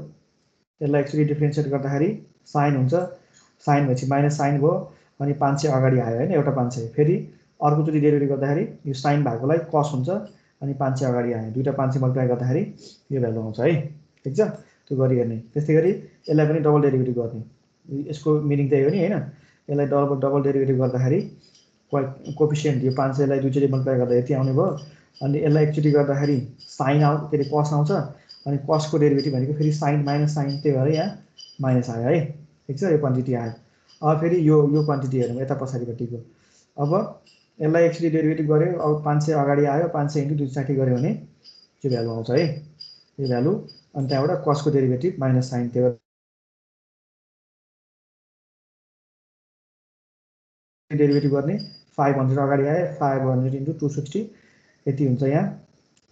यसलाई एक्चुअली डिफ्रेन्सिएट गर्दाखेरि साइन हुन्छ साइन भएपछि माइनस साइन भयो अनि 500 अगाडि आयो हैन एउटा 500 फेरि अर्कोचोटि डेरिभेटिभ गर्दाखेरि यो साइन भएकोलाई कस हुन्छ अनि 500 अगाडि आयो दुईटा 500 मल्टिप्लाई गर्दाखेरि यो भ्यालु आउँछ है ठिक छ त्यो गरी गर्ने। त्यस्तै गरी यसलाई पनि डबल डेरिभेटिभ गर्ने यसको मिनिङ त्यही हो नि हैन। यसलाई डबल डेरिभेटिभ गर्दाखेरि कोएफिसिएन्ट यो 500 लाई दुईचोटि मल्टिप्लाई गर्दा यति आउने भयो अनि यसलाई एकचोटि गर्दाखेरि साइन के अरे कस आउँछ अनि कसको डेरिभेटिभ भनेको फेरि साइन माइनस साइन त्यही भएर यहाँ माइनस आयो है ठिक छ यो क्वान्टिटी आयो। अब फेरि यो क्वान्टिटी हेरौँ यता पछाडिपट्टिको। अब यसलाई एक्चुअली डेरिभेटिभ गऱ्यो अब 500 अगाडि आयो 500 × 260 गऱ्यो भने त्यो भ्यालु आउँछ है यो भ्यालु अनि त्यहाँबाट कसको डेरिभेटिभ माइनस साइन त्यो डेरिभेटिभ गर्ने 500 अगाडि आयो 500 × 260 यति हुन्छ यहाँ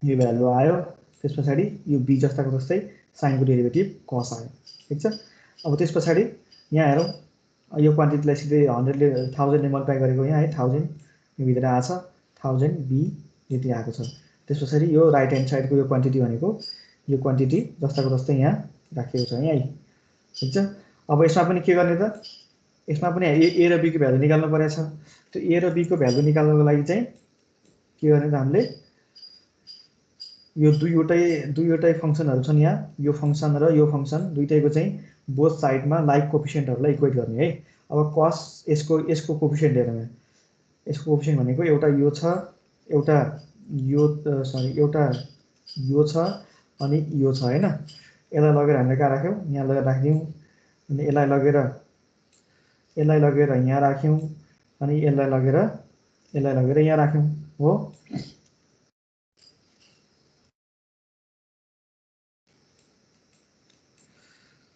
यो भ्यालु आयो। त्यस पछाडि यो बी जस्ताको जस्तै साइनको डेरिभेटिभ कस आयो ठिक छ। अब त्यस पछाडि यहाँ हेरौँ यो क्वान्टिटीलाई सिधै 100 ले 1000 ले मल्टिप्लाई गरेको यहाँ है 1000 यो भित्र आछ 1000 बी यति आएको छ। त्यस पछाडि यो राइट ह्यान्ड साइडको यो क्वान्टिटी भनेको यो क्वान्टिटी जस्ताको जस्तै यहाँ राखेको छ यहाँ ठिक छ। अब यसमा पनि के गर्ने त यसमा पनि ए र बी को भ्यालु निकाल्नु परेछ। त्यो ए र बी को भ्यालु निकाल्नको लागि चाहिँ के गर्ने त हामीले यो दुईवटै फंक्सनहरु छन् यहाँ यो फंक्सन र यो फंक्सन दुईटैको चाहिँ बोथ साइडमा लाइक कोएफिसिएन्टहरुलाई इक्वेट गर्ने है। अब cos यसको कोएफिसिएन्ट हेरौँ यहाँ यसको कोएफिसिएन्ट भनेको एउटा यो छ एउटा यो छ अनि यो छ हैन। यसलाई लगेर हामीले कहाँ राख्यौं यहाँ लगेर राख्दियौं अनि यसलाई लगेर यहाँ राख्यौं अनि यसलाई लगेर यहाँ राख्यौं हो।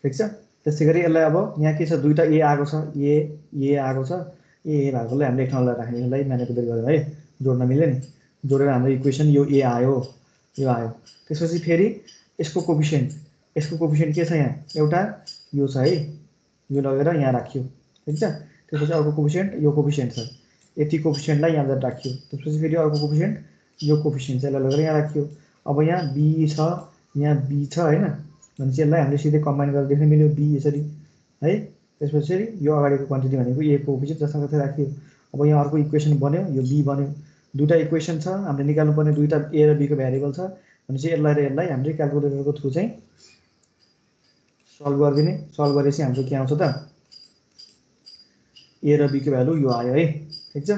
ठीक छ। त्यसै गरी यसलाई अब यहाँ के छ दुईटा ए आएको छ ए आएको छ ए भएकोलाई हामीले एक ठाउँलाई राख्ने यसलाई म्यानिपुलेट गरेर है जोड्न मिल्यो नि जोडेर हाम्रो इक्वेसन यो ए आयो यो आयो। त्यसपछि फेरि यसको कोएफिसिएन्ट के छ यहाँ एउटा यो छ है यो लगेर यहाँ राखियो ठीक छ। त्यसपछि अर्को कोएफिसिएन्ट यो कोएफिसिएन्ट छ यति कोएफिसिएन्टलाई यहाँ राखियो। त्यसपछि फेरि अर्को कोएफिसिएन्ट यो कोएफिसिएन्ट चाहिँ यसलाई लगेर यहाँ राखियो। अब यहाँ बी छ यहाँ बी छ हैन भनेपछि यसलाई हामीले सिधै कम्बाइन गरेर देख्न मिल्यो बी यसरी है। त्यसपछि यो अगाडिको क्वान्टिटी भनेको ए को कोएफिसिएन्ट जसरी राखियो। अब यहाँ अर्को इक्वेसन बन्यो यो बी बन्यो। दुईटा इक्वेसन छ हामीले निकाल्नु पर्ने दुईटा ए र बी को भेरिएबल छ भनेपछि यसलाई र यसलाई हामीले क्याल्कुलेटरको थ्रु चाहिँ सल्भ गरिदिने। सल्भ गरेपछि हाम्रो के आउँछ त ए र बी को भ्यालु यो आयो है ठीक छ।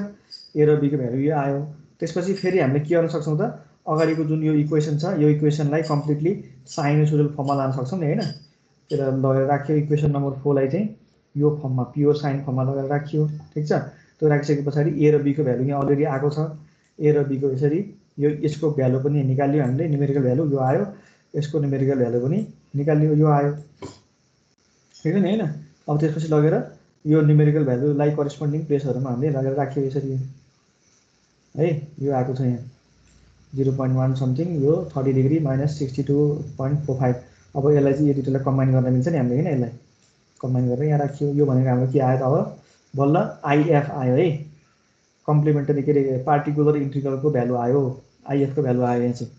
ए र बी को भ्यालु यो आयो। त्यसपछि फेरि हामीले के गर्न सक्छौं त अगाडिको जुन यो इक्वेसन छ यो इक्वेसनलाई कम्प्लिटली साइनोसोइडल फर्ममा लान सक्छौं नि हैन। त्यसलाई लगेर राख्यो इक्वेसन नम्बर 4 लाई चाहिँ यो फर्ममा प्योर साइन फर्ममा लगेर राखियो ठीक छ। त्यो राखिसके पछाडि ए र बी को भ्यालु यहाँ अलरेडी आएको छ ए र बी को यसरी यो यसको भ्यालु पनि निकाल्यो हामीले न्युमेरिकल भ्यालु यो आयो यसको न्युमेरिकल भ्यालु पनि निकाल्यो यो आयो ठीक है नि हैन। अब त्यसपछि लगेर यो न्युमेरिकल भ्यालुलाई करेस्पोन्डिङ प्लेसहरुमा हामीले लगेर राखियो यसरी है, यो आएको छ यहाँ 0.1 समथिङ, यो 30 डिग्री माइनस 62.45। अब यसलाई चाहिँ यो दुईटालाई कम्बाइन गर्न मिल्छ नि हामीले, होइन? यसलाई कम्बाइन गरेर यहाँ राखियो। यो भनेको हाम्रो के आयो त? अब बल्ल आइएफ आयो है, कम्प्लिमेन्टरी के अरे पार्टिकुलर इन्टिग्रलको भ्यालु आयो, आइएफको भ्यालु आयो यहाँ चाहिँ,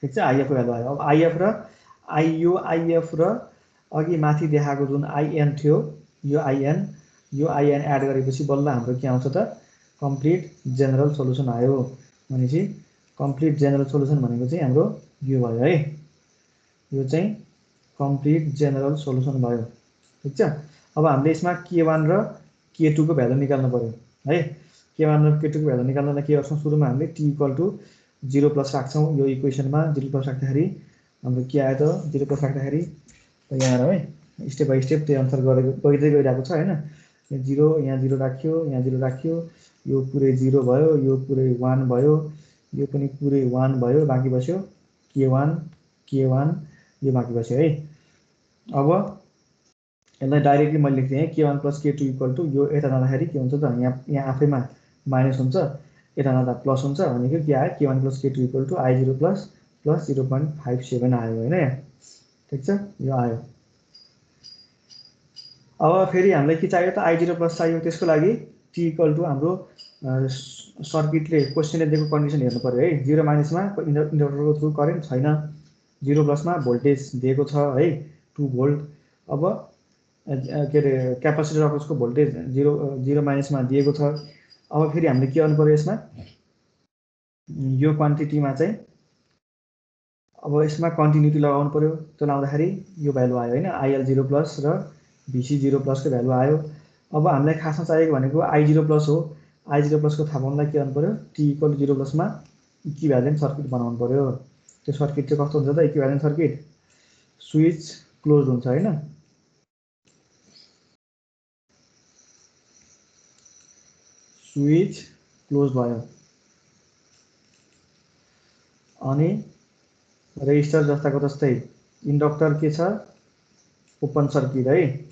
ठिक छ? आइएफको भ्यालु आयो। अब आइएफ र आइएफ र अघि माथि देखाएको जुन आइएन थियो, यो आइएन एड गरेपछि बल्ल हाम्रो के आउँछ त? कम्प्लिट जेनरल सोलुसन आयो। भनेपछि कम्प्लिट जेनरल सोलुसन भनेको चाहिँ हाम्रो यो भयो है, यो चाहिँ कम्प्लिट जेनरल सोलुसन भयो, ठिक छ? अब हामीले यसमा k1 र k2 को भ्यालु निकाल्नु पर्यो है। k1 र k2 को भ्यालु निकाल्नलाई के गर्छौँ? सुरुमा हामीले t = 0+ राख्छौँ यो इक्वेसनमा। 0+ राख्दाखेरि हाम्रो के आयो त? 0+ राख्दाखेरि यहाँ है, स्टेप बाई स्टेप त्यही अनुसार गर्दै गइरहेको छ, होइन? यहाँ 0, यहाँ 0 राख्यो, यहाँ 0 राख्यो, यो पुरै 0 भयो, यो पुरै 1 भयो, यो पनि पुरै 1 भयो, बाँकी बस्यो k1 यो बाँकी बस्यो है। अब यसलाई डाइरेक्टली मैले लेख्थेँ k1 + k2 = यो यता जाँदाखेरि के हुन्छ त? यहाँ आफैमा माइनस हुन्छ, यता जाँदा प्लस हुन्छ, भनेको के आयो? k1 + k2 = I0 + 0.57 आयो, होइन? यहाँ ठिक छ, यो आयो। अब फेरि हामीलाई के चाहियो त? I0+ चाहियो। त्यसको लागि t = हाम्रो सर्किटले क्वेसनले दिएको कन्डिसन हेर्नु पर्यो है। 0- मा इन्डक्टरको थ्रु करेन्ट छैन, 0+ मा भोल्टेज दिएको छ है, 2 भोल्ट। अब के अरे क्यापासिटर अक्रसको भोल्टेज 0- मा दिएको छ। अब फेरि हामीले के गर्नु पर्यो यसमा? यो क्वान्टिटीमा चाहिँ अब यसमा कन्टिन्युटी लगाउनु पर्यो। त्यो लाउँदाखेरि यो भ्यालु आयो, होइन? IL0+ र VC0+ को भ्यालु आयो। अब हामीलाई खासमा चाहिएको भनेको I0+ हो। I0+ को थाहा पाउनलाई के गर्नु पर्यो? t = 0+ मा इक्विभ्यालेन्ट सर्किट बनाउनु पर्यो। त्यो सर्किट चाहिँ कस्तो हुन्छ त? इक्विभ्यालेन्ट सर्किट स्विच क्लोज हुन्छ, होइन? स्विच क्लोज भयो, अनि रेजिस्टर जस्ताको जस्तै इन्डक्टर के छ? ओपन सर्किट है,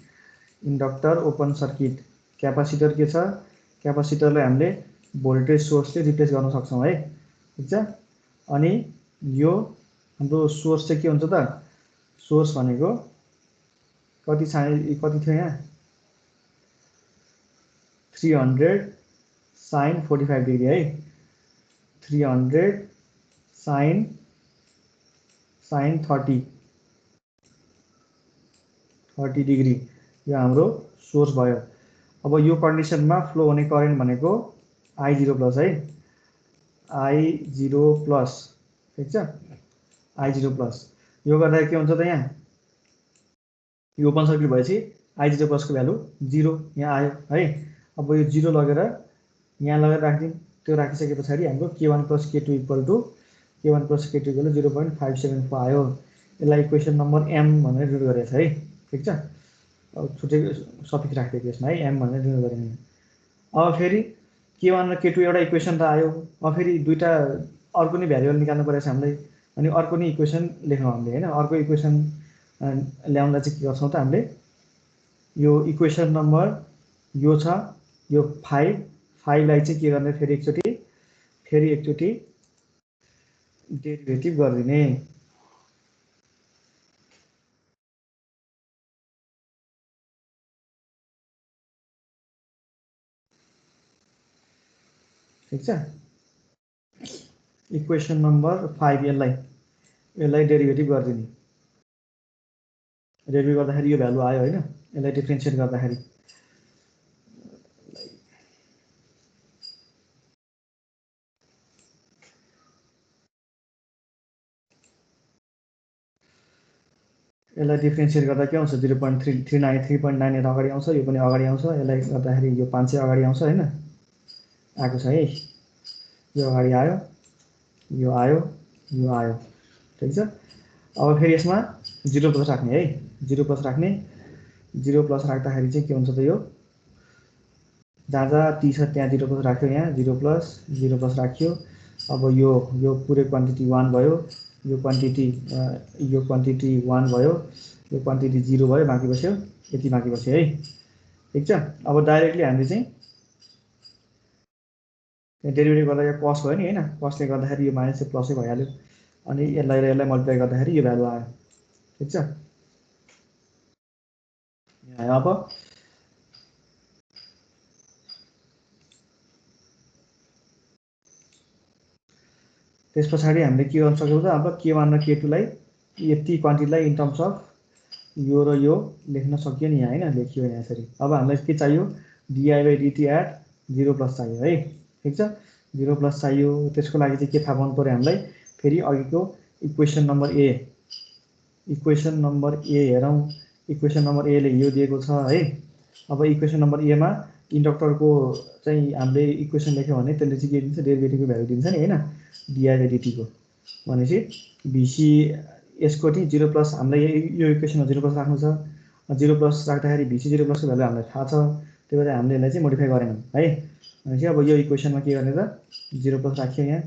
इन्डक्टर ओपन सर्किट। क्यापासिटर के छ? क्यापासिटरलाई हामीले भोल्टेज सोर्सले रिप्लेस गर्न सक्छौँ है, ठिक छ? अनि यो हाम्रो सोर्स चाहिँ के हुन्छ त? सोर्स भनेको कति थियो यहाँ? 300 sin 45 डिग्री है, 300 sin 30 डिग्री, यो हाम्रो सोर्स भयो। अब यो कन्डिसनमा फ्लो हुने करेन्ट भनेको I0+ है, I0+, ठिक छ? I0+। यो गर्दा के हुन्छ त? यहाँ यो ओपन सर्किट भएपछि I0+ को भ्यालु 0 यहाँ आयो है। अब यो 0 लगेर यहाँ लगेर राखिदिउँ। त्यो राखिसके पछाडि हाम्रो k1 + k2 = 0.574 आयो। यसलाई इक्वेसन नम्बर m भनेर डिनोट गरेको छ है, ठिक छ? अब छुट्टै सफिक्स राखिदिएको यसमा है, m भनेर डिनोट गरेको। अब फेरि k1 र k2 एउटा इक्वेसन त आयो। अब फेरि दुईटा अर्को नै भ्यारिएबल निकाल्नु परेछ हामीलाई, अनि अर्को नै इक्वेसन लेख्छौँ हामीले, होइन? अर्को इक्वेसन ल्याउँदा चाहिँ के गर्छौँ त? हामीले यो इक्वेसन नम्बर यो छ, यो 5लाई चाहिँ के गर्ने? फेरि एकचोटि डेरिभेटिभ गरिदिने, ठिक छ? इक्वेसन नम्बर 5 यसलाई डेरिभेटिभ गरिदिने। डेरिभेटिभ गर्दाखेरि यो भ्यालु आयो, होइन? यसलाई डिफ्रेन्सिएट गर्दाखेरि यसलाई डिफ्रेन्सिएट गर्दा के आउँछ? 0.393.9 यता अगाडि आउँछ, यो पनि अगाडि आउँछ। यसलाई गर्दाखेरि यो 500 अगाडि आउँछ, होइन? आएको छ है, यो अगाडि आयो, यो आयो, यो आयो, ठिक छ? अब फेरि यसमा 0+ राख्ने है, 0+ राख्ने। 0+ राख्दाखेरि चाहिँ के हुन्छ त? यो जहाँ जहाँ t छ त्यहाँ 0+ राख्यो, यहाँ 0+ राख्यो। अब यो पुरै क्वान्टिटी 1 भयो, यो क्वान्टिटी 1 भयो, यो क्वान्टिटी 0 भयो, बाँकी बस्यो यति, बाँकी बस्यो है, ठिक छ? अब डाइरेक्टली हामीले चाहिँ डेरिभेटिभ गर्दा यो प्लस भयो नि हैन, प्लसले गर्दाखेरि यो माइनस चाहिँ प्लसै भइहाल्यो अनि यसलाई र यसलाई मल्टिप्लाई गर्दाखेरि यो भ्यालु आयो। ठीक छ, अब त्यस पछाडि हामीले के गर्न सक्छौँ त, अब k1 र k2 लाई यति क्वान्टिटीलाई इन टर्म्स अफ यो र यो लेख्न सकियो नि यहाँ हैन, लेखियो यहाँ यसरी। अब हामीलाई के चाहियो, dy/dt एट 0+ चाहियो है। ठीक छ, 0+ चाहियो। त्यसको लागि चाहिँ के थाहा पाउनु पर्यो हामीलाई, फेरि अघिको इक्वेसन नम्बर ए, इक्वेसन नम्बर ए हेरौँ। इक्वेसन नम्बर ए ले यो दिएको छ है। अब इक्वेसन नम्बर ए मा इन्डक्टरको चाहिँ हामीले इक्वेसन लेख्यो भने त्यसले चाहिँ के दिन्छ, डेरिभेटिभको भ्यालु दिन्छ नि हैन, dy/dt को। भनेपछि भीसी यसको नि 0+ हामीलाई यो इक्वेसनमा 0+ राख्नु छ। 0+ राख्दाखेरि भीसी 0+ को भ्यालु हामीलाई थाहा छ, त्यही भएर हामीले यसलाई चाहिँ मोडिफाई गरेनौँ है। भनेपछि अब यो इक्वेसनमा के गर्ने त, 0+ राख्यो, यहाँ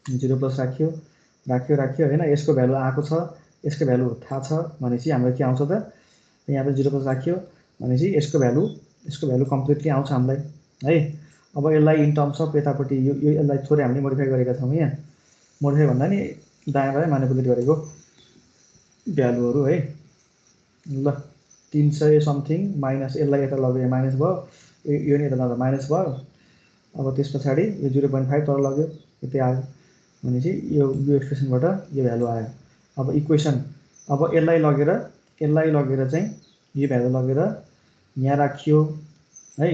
0+ राख्यो राख्यो हैन। यसको भ्यालु आएको छ, यसको भ्यालु थाहा छ भनेपछि हाम्रो के आउँछ त, यहाँ पनि 0+ राख्यो भनेपछि यसको भ्यालु कम्प्लिटली आउँछ हामीलाई है। अब यसलाई इन टर्म्स अफ यतापट्टि यो यसलाई थोरै हामीले मोडिफाई गरेका छौँ। यहाँ मोडिफाई भन्दा नि दायाँ बायाँ म्यानिपुलेट गरेको भ्यालुहरू है। ल 300 समथिङ माइनस यसलाई यता लग्यो, माइनस भयो, यो नि यता लग्दा माइनस भयो। अब त्यस पछाडि यो 0.5 तल लग्यो, यतै आयो भनेपछि यो एक्सप्रेसनबाट यो भ्यालु आयो। अब इक्वेसन, अब यसलाई लगेर चाहिँ यो भ्यालु लगेर यहाँ राखियो है।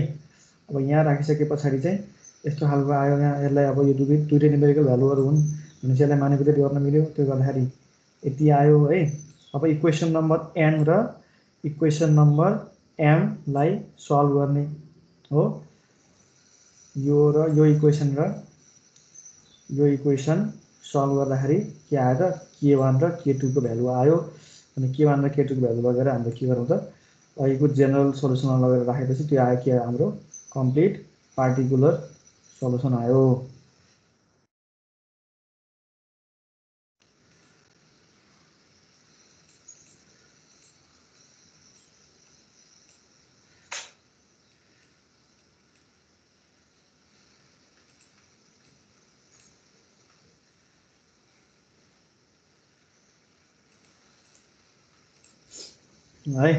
अब यहाँ राखिसके पछाडि चाहिँ यस्तो खालको आयो यहाँ। यसलाई अब यो दुईटै न्युमेरिकल भ्यालुहरू हुन् भनेपछि यसलाई म्यानिपुलेट गर्न मिल्यो, त्यो गर्दाखेरि यति आयो है। अब इक्वेसन नम्बर एन र इक्वेसन नम्बर एम लाई सल्भ गर्ने हो। यो र यो इक्वेसन सल्भ गर्दाखेरि के आयो त, k1 र k2 को भ्यालु आयो। अनि k1 र k2 को भ्यालु लगेर हामीले के गरौँ त, अहिलेको जेनरल सोलुसनमा लगेर राखेपछि त्यो आयो के, हाम्रो कम्प्लिट पार्टिकुलर सोलुसन आयो। है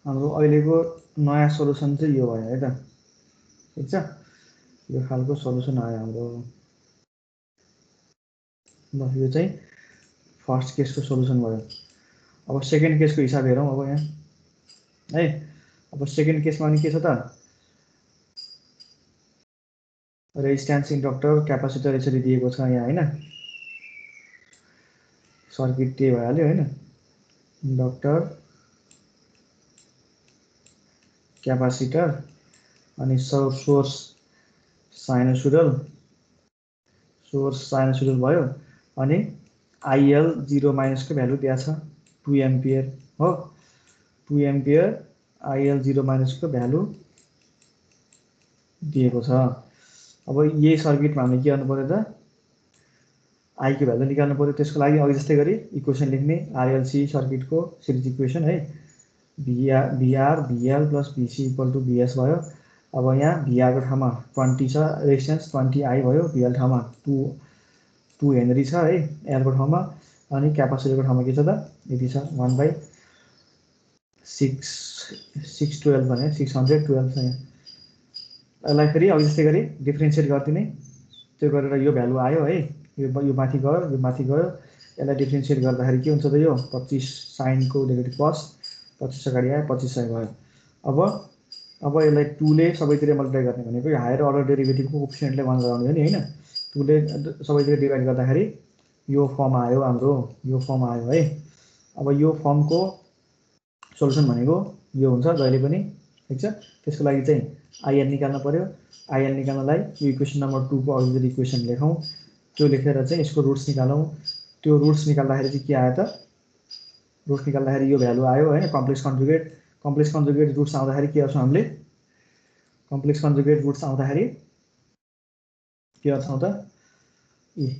हाम्रो अहिलेको नयाँ सोलुसन चाहिँ यो भयो है त। ठीक छ, यो खालको सोलुसन आयो हाम्रो। ल यो चाहिँ फर्स्ट केसको सोलुसन भयो। अब सेकेन्ड केसको हिसाब हेरौँ अब यहाँ है। अब सेकेन्ड केसमा नि के छ त, रेजिस्टेन्स, इन्डक्टर, क्यापासिटर यसरी दिएको छ यहाँ हैन। सर्किट त्यही भइहाल्यो हैन, इन्डक्टर, क्यापासिटर अनि सोर्स साइनोसुडल भयो। अनि IL 0- को भ्यालु दिएको छ 2 एम्पियर हो। 2 एम्पियर IL 0- को भ्यालु दिएको छ। अब यही सर्किटमा हामीले के गर्नु पर्यो त, I को भ्यालु निकाल्नु पर्यो। त्यसको लागि अघि जस्तै गरी इक्वेसन लेख्ने, RLC सर्किटको सिरिज इक्वेसन है। VR VL + VC = VS भयो। अब यहाँ VR को ठाउँमा 20 छ रेजिस्टेन्स, 20I भयो। VL ठाउँमा 2 हेनरी छ है L को ठाउँमा। अनि क्यापासिटरको ठाउँमा के छ त, यति छ 1/612 भने 612 छ यहाँ। यसलाई फेरि अघि जस्तै गरी डिफ्रेन्सिएट गरिदिने, त्यो गरेर यो भ्यालु आयो है। यो माथि गयो, यो माथि गयो। यसलाई डिफ्रेन्सिएट गर्दाखेरि के हुन्छ त, यो 25 साइनको नेगेटिभ प्लस 25 अगाडि आयो, 2500 भयो। अब यसलाई 2 ले सबैतिर मल्टिप्लाई गर्ने भनेको यो हायर अर्डर डेरिभेटिभको कोएफिसिएन्टले 1 गराउने हो नि हैन। 2 ले सबैतिर डिभाइड गर्दाखेरि यो फर्म आयो हाम्रो, यो फर्म आयो है। अब यो फर्मको सोलुसन भनेको यो हुन्छ जहिले पनि। ठीक छ, त्यसको लागि चाहिँ IN निकाल्नु पर्यो। IN निकाल्नलाई यो इक्वेसन नम्बर 2 को अघिको इक्वेसन लेखौँ, त्यो लेखेर चाहिँ यसको रुट्स निकालौँ। त्यो रुट्स निकाल्दाखेरि चाहिँ के आयो त, रुट्स निकाल्दाखेरि यो भ्यालु आयो हैन। कम्प्लेक्स कन्जुगेट रुट्स आउँदाखेरि के गर्छौँ हामीले, कम्प्लेक्स कन्जुगेट रुट्स आउँदाखेरि के गर्छौँ त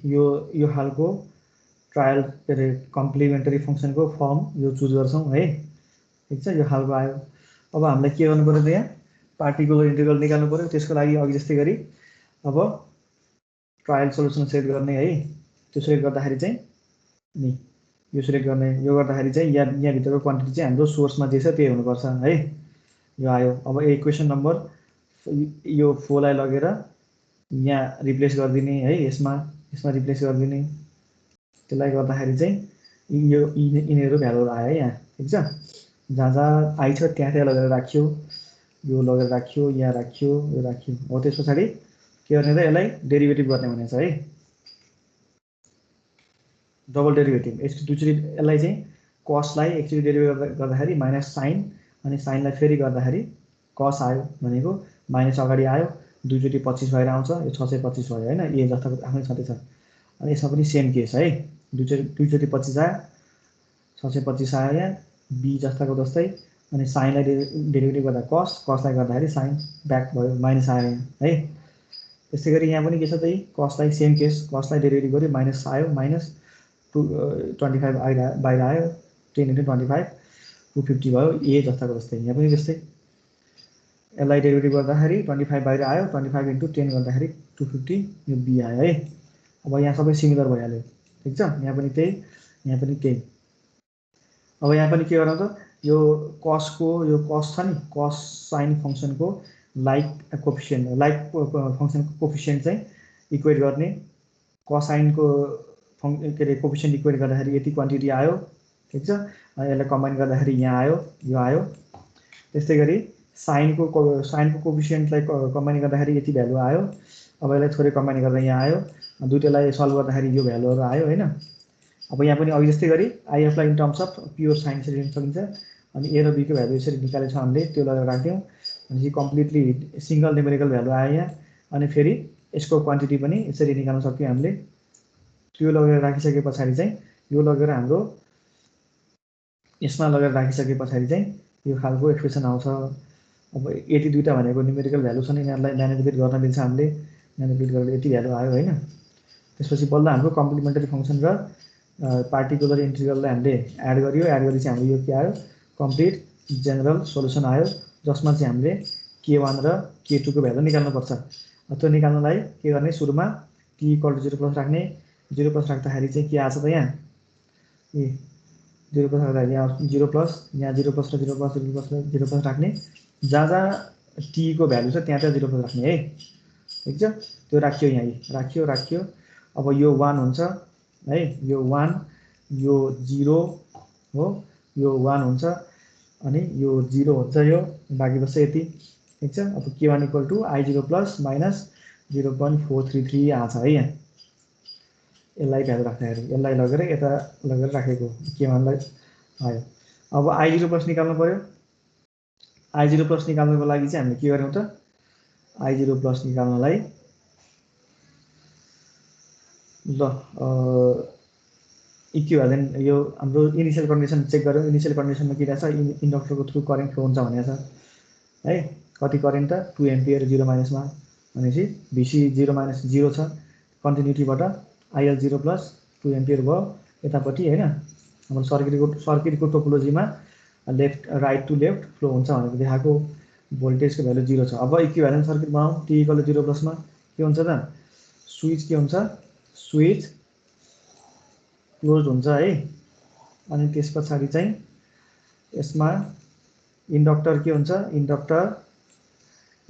यो खालको ट्रायल के अरे कम्प्लिमेन्टरी फङ्सनको फर्म यो चुज गर्छौँ है। ठिक छ, यो खालको आयो। अब हामीलाई के गर्नु पर्यो त यहाँ पार्टिकुलर इन्टिग्रल निकाल्नु पर्यो। त्यसको लागि अघि जस्तै गरी अब ट्रायल सोल्युसन सेट गर्ने है। त्यो सेट गर्दाखेरि चाहिँ नि यो सिलेक्ट गर्ने, यो गर्दाखेरि चाहिँ यहाँभित्रको क्वान्टिटी चाहिँ हाम्रो सोर्समा जे छ त्यही हुनुपर्छ है। यो आयो। अब इक्वेसन नम्बर यो 4 लाई लगेर यहाँ रिप्लेस गरिदिने है, यसमा रिप्लेस गरिदिने। त्यसलाई गर्दाखेरि चाहिँ यो यिनीहरू भ्यालुहरू आयो है यहाँ। ठिक छ, जहाँ जहाँ आई छ त्यहाँ लगेर राख्यो, यो लगेर राख्यो, यहाँ राख्यो, यो राख्यो। हो त्यस पछाडि के गर्ने त यसलाई डेरिभेटिभ गर्ने भनेको छ है। डबल डेरिभेटिभ दुईचोटि यसलाई चाहिँ कसलाई एकचोटि डेरिभेटिभ गर्दाखेरि माइनस साइन, अनि साइनलाई फेरि गर्दाखेरि कस आयो भनेको माइनस अगाडि आयो, दुईचोटि 25 भएर आउँछ। यो 625 भयो होइन, ए जस्ताको आफ्नै छँदै छ। अनि यसमा पनि सेम केस है, दुईचोटि 25 आयो, 625 आयो यहाँ, बी जस्ताको जस्तै। अनि साइनलाई डेरिभेटिभ गर्दा कसलाई गर्दाखेरि साइन ब्याक भयो, माइनस आयो है। त्यस्तै गरी यहाँ पनि के छ त, कसलाई सेम केस, कसलाई डेरिभेटिभ गर्यो माइनस आयो, माइनस 25 बाहिर आयो, 10 × 25 250 भयो, ए जस्ताको जस्तै। यहाँ पनि त्यस्तै, यसलाई डेरिभेटिभ गर्दाखेरि 25 बाहिर आयो, 25 × 10 गर्दाखेरि 250, यो बी आयो है। अब यहाँ सबै सिमिलर भइहाल्यो। ठिक छ, यहाँ पनि त्यही, यहाँ पनि त्यही। अब यहाँ पनि के गरौँ त, यो कसको यो कस छ नि, कस साइन फङ्सनको लाइक कोफिसियन्ट, लाइक फङ्सनको कोफिसियन्ट चाहिँ इक्वेट गर्ने। कसाइनको के अरे कोफिसियन्ट इक्वेट गर्दाखेरि यति क्वान्टिटी आयो। ठिक छ, यसलाई कम्बाइन गर्दाखेरि यहाँ आयो, यो आयो। त्यस्तै गरी साइनको कोफिसियन्टलाई कम्बाइन गर्दाखेरि यति भ्यालु आयो। अब यसलाई थोरै कम्बाइन गर्दा यहाँ आयो, दुईटैलाई सल्भ गर्दाखेरि यो भ्यालुहरू आयो होइन। अब यहाँ पनि अघि जस्तै गरी आइएफलाई in terms of pure sine यसरी लिन सकिन्छ। अनि ए र बीको भ्यालु यसरी निकालेको छ हामीले, त्यो लगेर राख्यौँ। भनेपछि कम्प्लिटली सिङ्गल न्युमेरिकल भ्यालु आयो यहाँ। अनि फेरि यसको क्वान्टिटी पनि यसरी निकाल्न सक्यौँ हामीले। त्यो लगेर राखिसके पछाडि चाहिँ यो लगेर हाम्रो यसमा लगेर राखिसके पछाडि चाहिँ यो खालको एक्सप्रेसन आउँछ। अब यति दुईवटा भनेको न्युमेरिकल भ्यालु छन्, यिनीहरूलाई म्यानिपुलेट गर्न मिल्छ हामीले। म्यानिपुलेट गरेर यति भ्यालु आयो होइन। त्यसपछि बल्ल हाम्रो कम्प्लिमेन्टरी फङ्सन र पार्टिकुलर इन्टिग्रललाई हामीले एड गऱ्यो। एड गरी चाहिँ हाम्रो यो के आयो, कम्प्लिट जेनरल सोल्युसन आयो, जसमा चाहिँ हामीले k1 र k2 को भ्यालु निकाल्नुपर्छ। त्यो निकाल्नलाई के गर्ने, सुरुमा t = 0+ राख्ने। 0+ राख्दाखेरि चाहिँ के आछ त, यहाँ 0+ राख्दाखेरि यहाँ 0+, यहाँ 0+ र 0+ राख्ने। जहाँ जहाँ t को भ्यालु छ त्यहाँ 0+ राख्ने है। ठिक छ, त्यो राख्यो, यहाँ राख्यो। अब यो 1 हुन्छ है, यो 1, यो 0 हो, यो 1 हुन्छ, अनि यो 0 हुन्छ, यो बाँकी बस्छ यति। ठिक छ, अब k1 = I0+ - 0.433 आछ है यहाँ। यसलाई भ्यालु राख्दाखेरि यसलाई लगेर यता लगेर राखेको k1 लाई आयो। अब I0+ निकाल्नु पर्यो। I0+ निकाल्नुको लागि चाहिँ हामीले के गर्यौँ त, I0+ निकाल्नलाई ल इक्विभ्यालेन्ट यो हाम्रो इनिसियल कन्डिसन चेक गर्यौँ। इनिसियल कन्डिसनमा के रहेछ, इन्डक्टरको थ्रु करेन्ट फ्लो हुन्छ भनेको छ है। कति करेन्ट त, 2 एम्पियर 0 माइनसमा, भनेपछि VC 0 छ। कन्टिन्युटीबाट IL 0+ 2 एम्पियर भयो यतापट्टि होइन। हाम्रो सर्किटको टोपोलोजीमा left right to left flow हुन्छ भनेको देखाएको। भोल्टेजको भ्यालु 0 छ। अब इक्विभ्यालेन्ट सर्किट बनाऊ। t = 0+ मा के हुन्छ त, स्विच के हुन्छ, स्विच क्लोज हुन्छ है। अनि त्यस पछाडि चाहिँ यसमा इन्डक्टर के हुन्छ, इन्डक्टर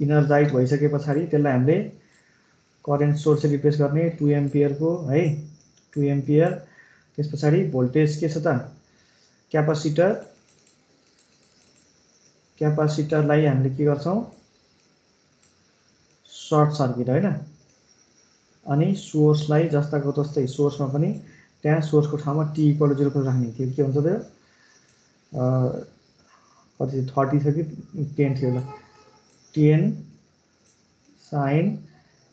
इनर्जाइज भइसके पछाडि त्यसलाई हामीले करेन्ट सोर्स रिप्लेस गर्ने 2 एम्पियरको है, 2 एम्पियर। त्यस पछाडि भोल्टेज के छ त, क्यापासिटरलाई हामीले के गर्छौँ, सर्ट सर्किट होइन। अनि सोर्सलाई जस्ताको जस्तै, सोर्समा पनि त्यहाँ सोर्सको ठाउँमा t = 0+ राख्ने। त्यो के हुन्छ त, कति 30 थियो कि 10 थियो ल, 10 sin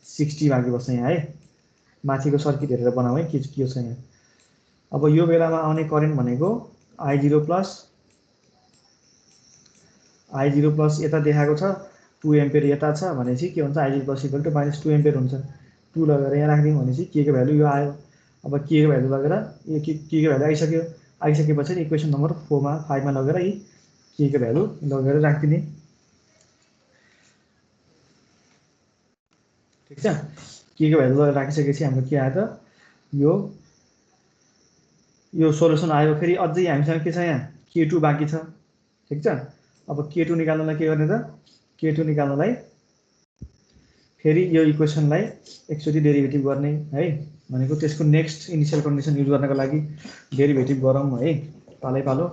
60 बाँकी बस्छ यहाँ है। माथिको सर्किट हेरेर बनाऊ है के छ यहाँ। अब यो बेलामा आउने करेन्ट भनेको I0+ यता देखाएको छ, 2 एम्पियर यता छ भनेपछि के हुन्छ, I0+ = -2 एम्पियर हुन्छ। 2 लगेर यहाँ राखिदिउँ भनेपछि के को भ्यालु यो आयो। अब के को भ्यालु लगेर यो के को भ्यालु आइसक्यो। आइसकेपछि इक्वेसन नम्बर 4 मा 5 मा लगेर यी के को भ्यालु लगेर राखिदिने। ठीक छ, के को भ्यालु लगेर राखिसकेपछि हाम्रो के आयो त यो सोलुसन आयो। फेरि अझै हामीसँग के छ यहाँ k2 बाँकी छ। ठीक छ, अब k2 निकाल्नलाई के गर्ने त k2 निकाल्नलाई फेरि यो इक्वेसनलाई एकचोटि डेरिभेटिभ गर्ने है, भनेको त्यसको नेक्स्ट इनिशियल कन्डिसन युज गर्नको लागि डेरिभेटिभ गरौँ है पालै पालो।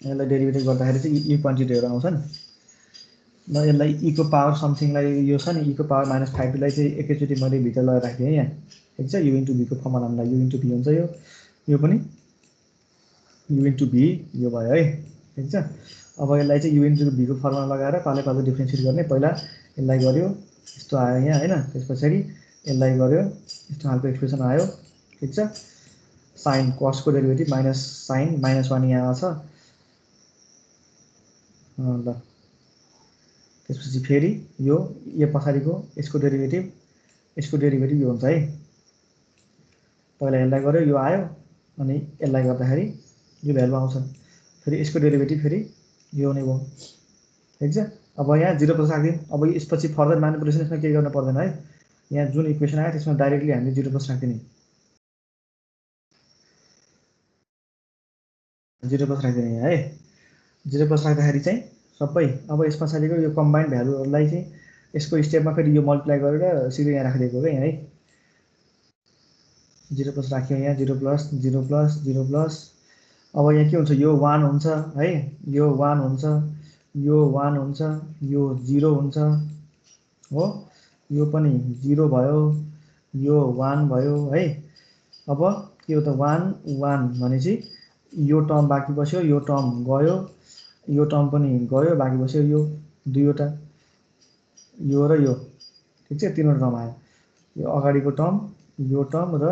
यसलाई डेरिभेटिभ गर्दाखेरि चाहिँ यी क्वान्टिटीहरू आउँछन्। ल यसलाई e को पावर समथिङलाई यो छ नि e को पावर -5 लाई चाहिँ एकैचोटि मैले भित्र लगाएर राखेँ यहाँ। ठीक छ, u इन्टु v को फर्मुलामा u इन्टु v हुन्छ। यो पनि u इन्टु v यो भयो है। ठीक छ, अब यसलाई चाहिँ u इन्टु v को फर्मुला लगाएर पालै पालो डिफ्रेन्सिएट गर्ने। पहिला यसलाई गर्यो यस्तो आयो यहाँ हैन, त्यसपछि यसलाई गर्यो यस्तो खालको एक्सप्रेसन आयो। ठीक छ, साइन कसको डेरिभेटिभ माइनस साइन -1 यहाँ आछ। ल त्यसपछि फेरि यो पछाडिको यसको डेरिभेटिभ यो हुन्छ है। पहिला यसलाई गर्यो यो आयो, अनि यसलाई गर्दाखेरि यो भ्यालु आउँछ। फेरि यसको डेरिभेटिभ फेरि यो नै भयो। ठीक छ, अब यहाँ 0 प्लस राख्दिउँ। अब यसपछि फर्दर म्यानिपुलेसन यसमा केही गर्न पर्दैन है। यहाँ जुन इक्वेसन आयो त्यसमा डाइरेक्टली हामीले 0 प्लस राखिदिने। 0 प्लस राखिदिने यहाँ है। 0 प्लस राख्दाखेरि चाहिँ सबै अब यस पछाडिको यो कम्बाइन्ड भ्यालुहरूलाई चाहिँ यसको स्टेपमा फेरि यो मल्टिप्लाई गरेर सिधै यहाँ राखिदिएको हो क्या यहाँ है। 0 प्लस राख्यो यहाँ 0 प्लस 0 प्लस 0 प्लस। अब यहाँ के हुन्छ यो 1 हुन्छ है, यो 1 हुन्छ, यो 1 हुन्छ, यो 0 हुन्छ हो, यो पनि 0 भयो, यो 1 भयो है। अब के हो त 1 1 भनेपछि यो टर्म बाँकी बस्यो, यो टर्म गयो, यो टर्म पनि गयो, बाँकी बस्यो यो दुईवटा यो र यो। ठीक छ, तीनवटा टर्म आयो। यो अगाडिको टर्म, यो टर्म र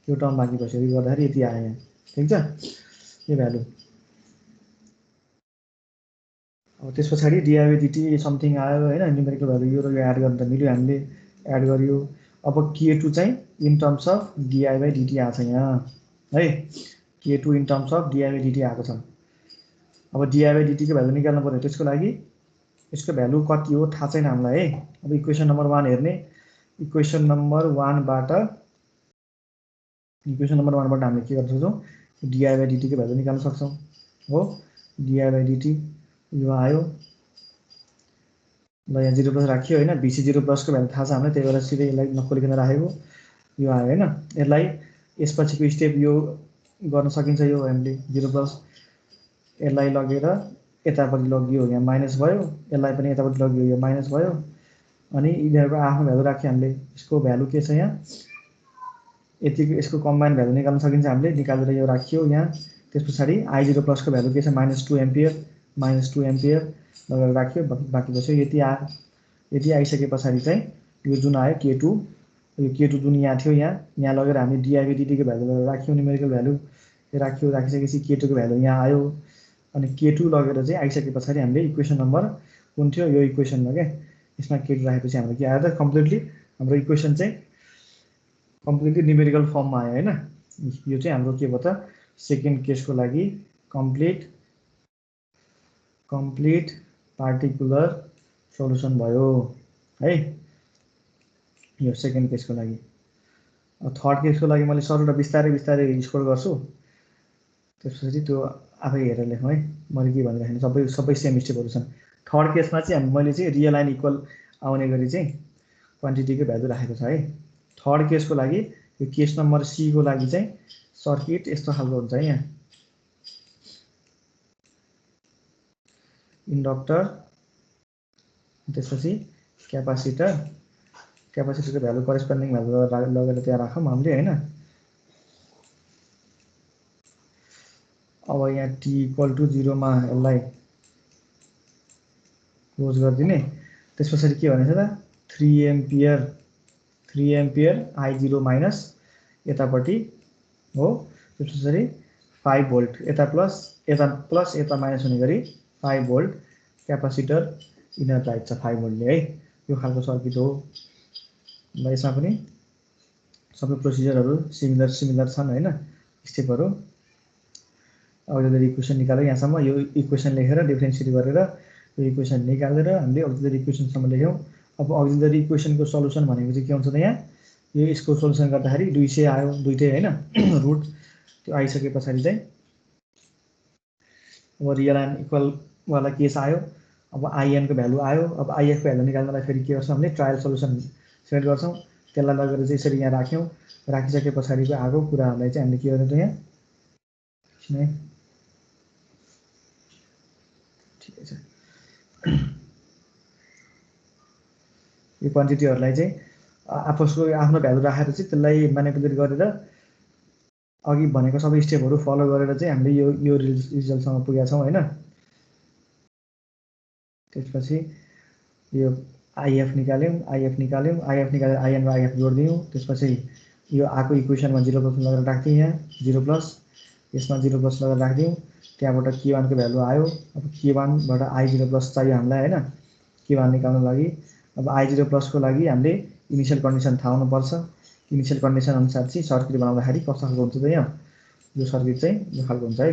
यो टर्म बाँकी बस्यो। यो गर्दाखेरि यति आयो यहाँ। ठीक छ, यो भ्यालु। अब त्यस पछाडि dI/dt समथिङ आयो हैन, न्युमेरिकल भ्यालु यो र यो एड गर्न त मिल्यो, हामीले एड गर्यो। अब k2 चाहिँ इन टर्म्स अफ dI/dt आछ यहाँ है। k2 in terms of dI/dt आएको छ। अब dI/dt को भ्यालु निकाल्नु पर्यो। त्यसको लागि यसको भ्यालु कति हो थाहा छैन हामीलाई है। अब इक्वेसन नम्बर 1 हेर्ने। इक्वेसन नम्बर 1 बाट हामीले के गर्न सक्छौँ dI/dt को भ्यालु निकाल्न सक्छौँ हो। dI/dt यो आयो। ल यहाँ 0 प्लस राखियो हैन, BC 0 प्लसको भ्यालु थाहा छ हामीलाई, त्यही भएर सिधै यसलाई नखोलिकन राखेको। यो आयो हैन, यसलाई यसपछिको स्टेप यो गर्न सकिन्छ। यो हामीले 0 प्लस यसलाई लगेर यतापट्टि लगियो, यहाँ माइनस भयो, यसलाई पनि यतापट्टि लगियो, यो माइनस भयो। अनि यिनीहरूको आफ्नो भ्यालु राख्यो हामीले। यसको भ्यालु के छ यहाँ यतिको, यसको कम्बाइन्ड भ्यालु निकाल्न सकिन्छ हामीले। निकालेर यो राखियो यहाँ। त्यस पछाडि I0 प्लसको भ्यालु के छ -2 एम्पियर लगेर राख्यो, बाँकी बस्यो यति आयो। यति आइसके पछाडि चाहिँ यो जुन आयो k2, यो k2 जुन यहाँ थियो यहाँ लगेर हामीले dI/dt को भ्यालु लगेर राख्यौँ, न्युमेरिकल भ्यालु राख्यो। राखिसकेपछि k2 को भ्यालु यहाँ आयो। अनि k2 लगेर चाहिँ आइसके पछाडि हामीले इक्वेसन नम्बर कुन थियो यो इक्वेसनमा क्या, यसमा k2 राखेपछि हाम्रो के आयो त कम्प्लिटली हाम्रो इक्वेसन चाहिँ कम्प्लिटली न्युमेरिकल फर्ममा आयो हैन। यो चाहिँ हाम्रो के भयो त सेकेन्ड केसको लागि कम्प्लिट पार्टिकुलर सोलुसन भयो है, यो सेकेन्ड केसको लागि। थर्ड केसको लागि मैले सरल र बिस्तारै स्कोर गर्छु, त्यसपछि त्यो आफै हेरेर लेखौँ है। मैले के भनिराखेँ सबै सेम स्टेपहरू छन्। थर्ड केसमा चाहिँ मैले चाहिँ रियल लाइन इक्वल आउने गरी चाहिँ क्वान्टिटीको भ्यालु राखेको छ है। थर्ड केसको लागि यो केस नम्बर C को लागि चाहिँ सर्किट यस्तो खालको हुन्छ है। यहाँ इन्डक्टर, त्यसपछि क्यापासिटरको भ्यालु करेस्पोन्डिङ भ्यालु लगेर त्यहाँ राखौँ हामीले हैन। अब यहाँ t = 0 मा यसलाई क्लोज गरिदिने। त्यस पछाडि के भनेछ त 3 एम्पियर I0 माइनस यतापट्टि हो। त्यस पछाडि 5 भोल्ट यता प्लस यता माइनस हुने गरी 5 भोल्ट क्यापासिटर इनर राइट छ 5 भोल्टले है। यो खालको सर्किट हो। ल यसमा पनि सबै प्रोसिजरहरू सिमिलर छन् हैन स्टेपहरू अक्सिलरी इक्वेसन निकालेर यहाँसम्म यो इक्वेसन लेखेर डिफरेन्सिएट गरेर यो इक्वेसन निकालेर हामीले अक्सिलरी इक्वेसनसम्म लेख्यौँ अब अक्सिलरी इक्वेसनको सल्युसन भनेको चाहिँ के हुन्छ त यहाँ यो यसको सल्युसन गर्दाखेरि 200 आयो दुईटै हैन रुट त्यो आइसके पछाडि चाहिँ अब रियल एन्ड इक्वल वाला केस आयो अब आइएन को भ्यालु आयो अब आइएफ को भ्यालु निकाल्नलाई फेरि के गर्छौँ हामीले ट्रायल सल्युसन सेट गर्छौँ त्यसलाई लगेर चाहिँ यसरी यहाँ राख्यौँ राखिसके पछाडिको आगो कुराहरूलाई चाहिँ हामीले के गर्छौँ त यहाँ ठिकै छ यो क्वान्टिटीहरूलाई चाहिँ आपसको आफ्नो भ्यालु राखेर चाहिँ त्यसलाई म्यानिपुलेट गरेर अघि भनेको सबै स्टेपहरू फलो गरेर चाहिँ हामीले यो रिजल्टसम्म पुगेका छौँ हैन त्यसपछि यो आइएफ निकाल्यौँ निकालेर आइएन र आइएफ जोडिदियौँ त्यसपछि यो आको इक्वेसनमा 0 प्लस लगाएर राख्दियौँ यहाँ 0 प्लस यसमा 0 प्लस लगाएर राख्दियौँ त्यहाँबाट k1 को भ्यालु आयो अब k1 बाट i0 प्लस चाहियो हामीलाई हैन k1 निकाल्न लागि अब i0 प्लस को लागि हामीले इनिशियल कन्डिसन थाहा हुनुपर्छ इनिशियल कन्डिसन अनुसार चाहिँ सर्किट बनाउँदाखेरि कस्तो खालको हुन्छ त यहाँ यो सर्किट चाहिँ यो खालको हुन्छ है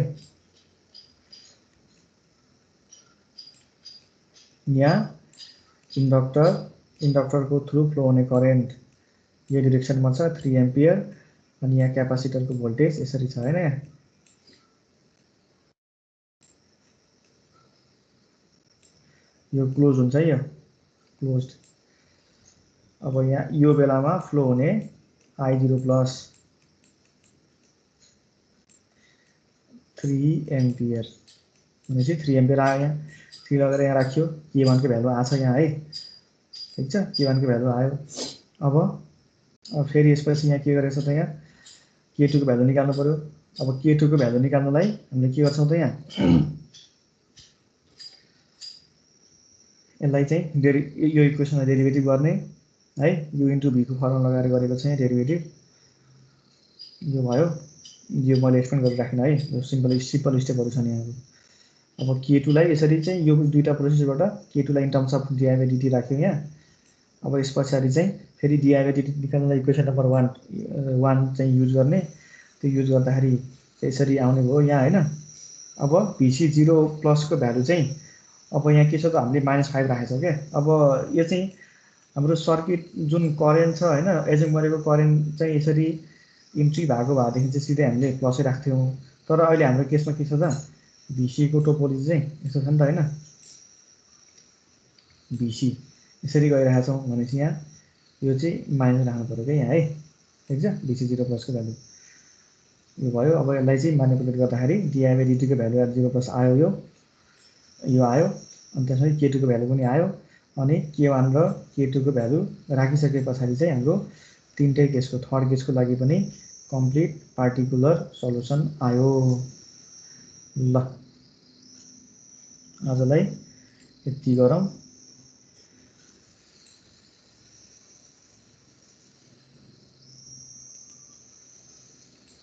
यहाँ इन्डक्टरको थ्रु फ्लो हुने करेन्ट यो डिरेक्सनमा छ 3 एम्पियर अनि यहाँ क्यापासिटरको भोल्टेज यसरी छ हैन यो क्लोज हुन्छ है यो क्लोज्ड अब यहाँ यो बेलामा फ्लो हुने i0 प्लस 3 एम्पियर भनेपछि 3 एम्पियर आयो यहाँ 3 लगेर यहाँ राख्यो k1 को भ्यालु आछ यहाँ है ठीक छ k1 को भ्यालु आयो अब फेरि यसपछि यहाँ के गरेछ त यहाँ k2 को भ्यालु निकाल्नु पर्यो अब k2 को भ्यालु निकाल्नलाई हामीले के गर्छौं त यहाँ यसलाई चाहिँ यो इक्वेसनलाई डेरिभेटिभ गर्ने है u इन्टु v को फर्मुला लगाएर गरेको छ यहाँ डेरिभेटिभ यो भयो यो मैले एक्सप्लेन गरेर राख्न है यो सिम्पल स्टेपहरु छन् यहाँ अब k2 लाई यसरी चाहिँ यो दुईटा प्रोसेसबाट k2 लाई in terms of dy by dt राख्यौं यहाँ अब यसपछि चाहिँ फेरि dy by dt निकाल्नलाई इक्वेसन नम्बर 1 चाहिँ युज गर्ने त्यो युज गर्दाखेरि यसरी आउने भयो यहाँ हैन अब vc0 प्लस को भ्यालु चाहिँ अब यहाँ के छ त हामीले -5 राखेछौं के अब यो चाहिँ हाम्रो सर्किट जुन करेन्ट छ हैन एज्युम गरेको करेन्ट चाहिँ यसरी इन्ट्री भएको भएदेखि चाहिँ सिधै हामीले प्लसै राख्थ्यौं तर अहिले हाम्रो केसमा के छ त vc को टोपोलोजी चाहिँ यसो छ नि त हैन vc यसरी गइरहेका छौं भनेपछि यहाँ यो चाहिँ माइनस राख्नु पर्यो के यहाँ है ठीक छ vc0 प्लस को भ्यालु यो भयो अब यसलाई चाहिँ म्यानिपुलेट गर्दाखेरि dy by dt को भ्यालु 0 प्लस आयो यो आयो अनि त्यसपछि k2 को भ्यालु पनि आयो अनि k1 र k2 को भ्यालु राखिसके पछाडी चाहिँ हाम्रो तीनटै केसको थर्ड केसको लागि पनि कम्प्लिट पार्टिकुलर सल्युसन आयो ल आजलाई यति गरौँ